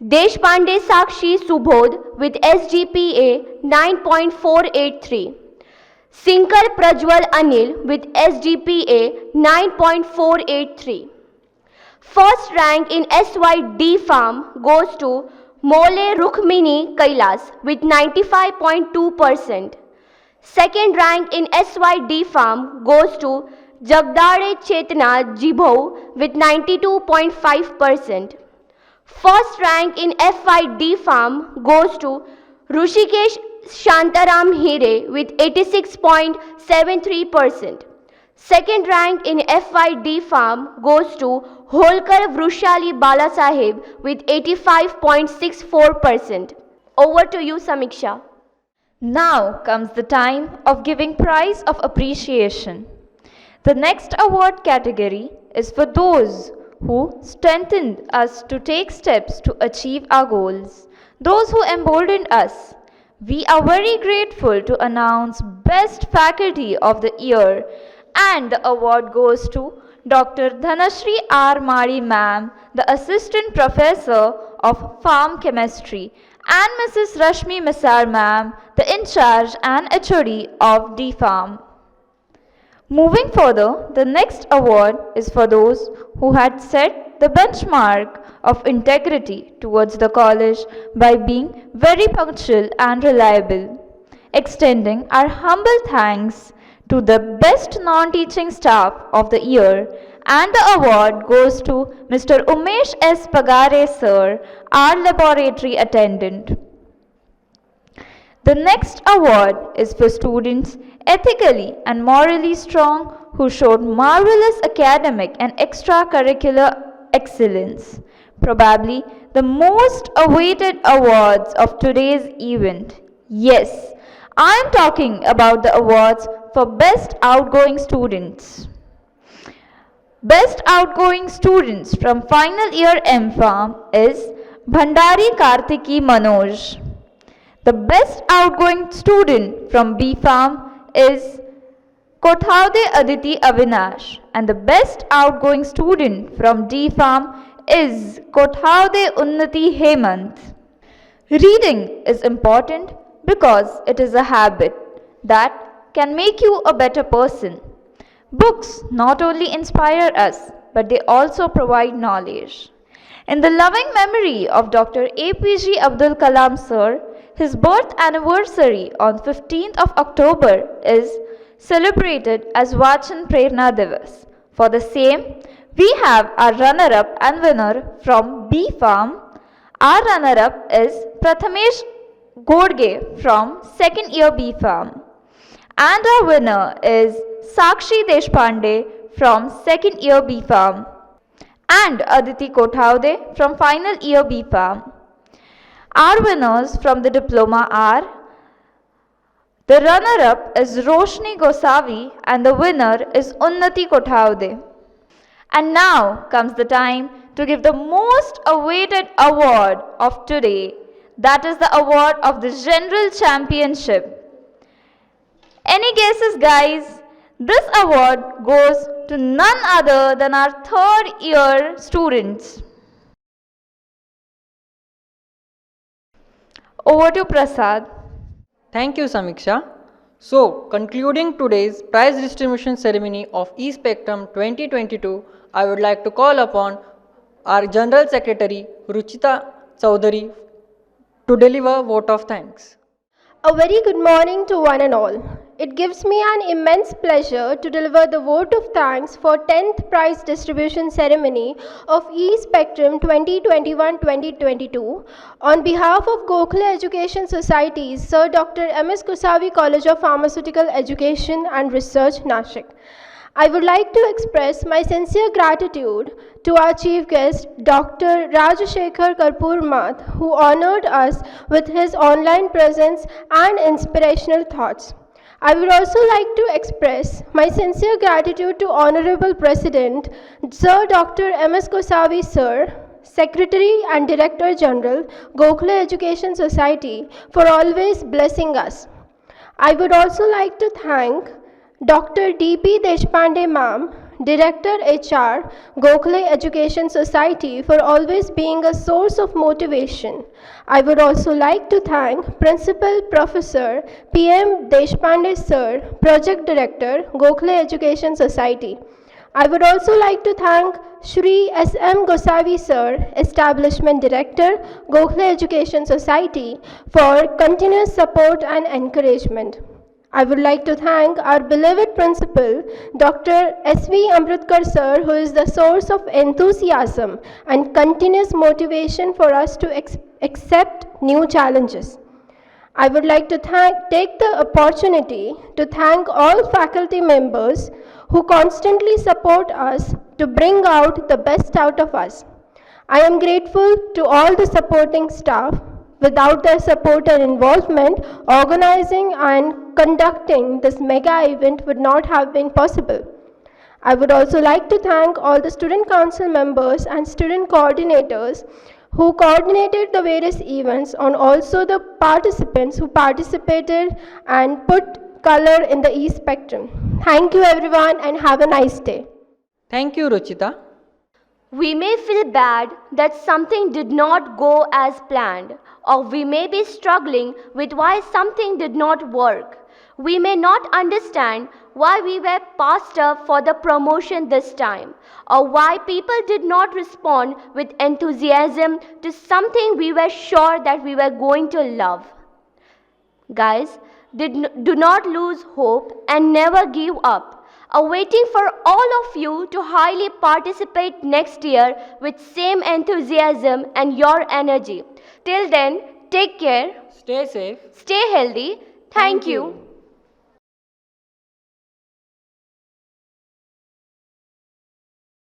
Deshpande Sakshi Subodh with SGPA 9.483. Sinkar Prajwal Anil with SGPA 9.483. First rank in SYD Farm goes to Mole Rukmini Kailas with 95.2%. Second rank in SYD Farm goes to Jagdare Chetna Jibho with 92.5%. First rank in FYD Farm goes to Rushikesh Shantaram Hire with 86.73%. Second rank in FYD Farm goes to Holkar Vrushali Balasaheb with 85.64%. Over to you, Samiksha. Now comes the time of giving prize of appreciation. The next award category is for those who strengthened us to take steps to achieve our goals, those who emboldened us. We are very grateful to announce Best Faculty of the Year, and the award goes to Dr. Dhanashri R. Mari Ma'am, the Assistant Professor of Farm Chemistry, and Mrs. Rashmi Misar Ma'am, the In Charge and HOD of D Farm. Moving further, the next award is for those who had set the benchmark of integrity towards the college by being very punctual and reliable. Extending our humble thanks to the best non-teaching staff of the year, and the award goes to Mr. Umesh S. Pagare Sir, our laboratory attendant. The next award is for students ethically and morally strong who showed marvelous academic and extracurricular excellence. Probably the most awaited awards of today's event. Yes, I am talking about the awards for Best Outgoing Students. Best Outgoing Students from Final Year M.Pharm is Bhandari Kartiki Manoj. The Best Outgoing Student from B.Pharm is Kothaude Aditi Avinash, and the Best Outgoing Student from D.Pharm is Kothaude Unnati Hemant. Reading is important because it is a habit that can make you a better person. Books not only inspire us, but they also provide knowledge. In the loving memory of Dr. APJ Abdul Kalam Sir, his birth anniversary on 15th of October is celebrated as Vachan Prerna Divas. For the same, we have our runner-up and winner from B Farm. Our runner-up is Prathamesh Godge from 2nd year B Farm. And our winner is Sakshi Deshpande from 2nd year B Farm. And Aditi Kothaude from final year B Farm. Our winners from the diploma are: the runner-up is Roshni Gosavi and the winner is Unnati Kothaude. And now comes the time to give the most awaited award of today, that is the award of the General Championship. Any guesses, guys? This award goes to none other than our 3rd year students. Over to Prasad. Thank you, Samiksha. So, concluding today's prize distribution ceremony of E-Spectrum 2022, I would like to call upon our General Secretary Ruchita Chaudhary to deliver vote of thanks. A very good morning to one and all. It gives me an immense pleasure to deliver the vote of thanks for 10th prize distribution ceremony of E-Spectrum 2021-2022 on behalf of Gokhale Education Society's Sir Dr. M.S. Kusavi College of Pharmaceutical Education and Research, Nashik. I would like to express my sincere gratitude to our chief guest, Dr. Rajashekhar Karpur Math, who honored us with his online presence and inspirational thoughts. I would also like to express my sincere gratitude to Honorable President, Sir Dr. M.S. Kosavi Sir, Secretary and Director General, Gokhale Education Society, for always blessing us. I would also like to thank Dr. D.P. Deshpande Ma'am, Director HR, Gokhale Education Society, for always being a source of motivation. I would also like to thank Principal Professor P.M. Deshpande Sir, Project Director, Gokhale Education Society. I would also like to thank Shri S.M. Gosavi Sir, Establishment Director, Gokhale Education Society, for continuous support and encouragement. I would like to thank our beloved principal, Dr. S.V. Amritkar Sir, who is the source of enthusiasm and continuous motivation for us to accept new challenges. I would like to take the opportunity to thank all faculty members who constantly support us to bring out the best out of us. I am grateful to all the supporting staff. Without their support and involvement, organizing and conducting this mega event would not have been possible. I would also like to thank all the student council members and student coordinators who coordinated the various events, and also the participants who participated and put color in the E-Spectrum. Thank you everyone and have a nice day. Thank you, Ruchita. We may feel bad that something did not go as planned, or we may be struggling with why something did not work. We may not understand why we were passed up for the promotion this time, or why people did not respond with enthusiasm to something we were sure that we were going to love. Guys, do not lose hope and never give up. Awaiting for all of you to highly participate next year with same enthusiasm and your energy. Till then, take care, Stay safe. stay healthy. Thank you.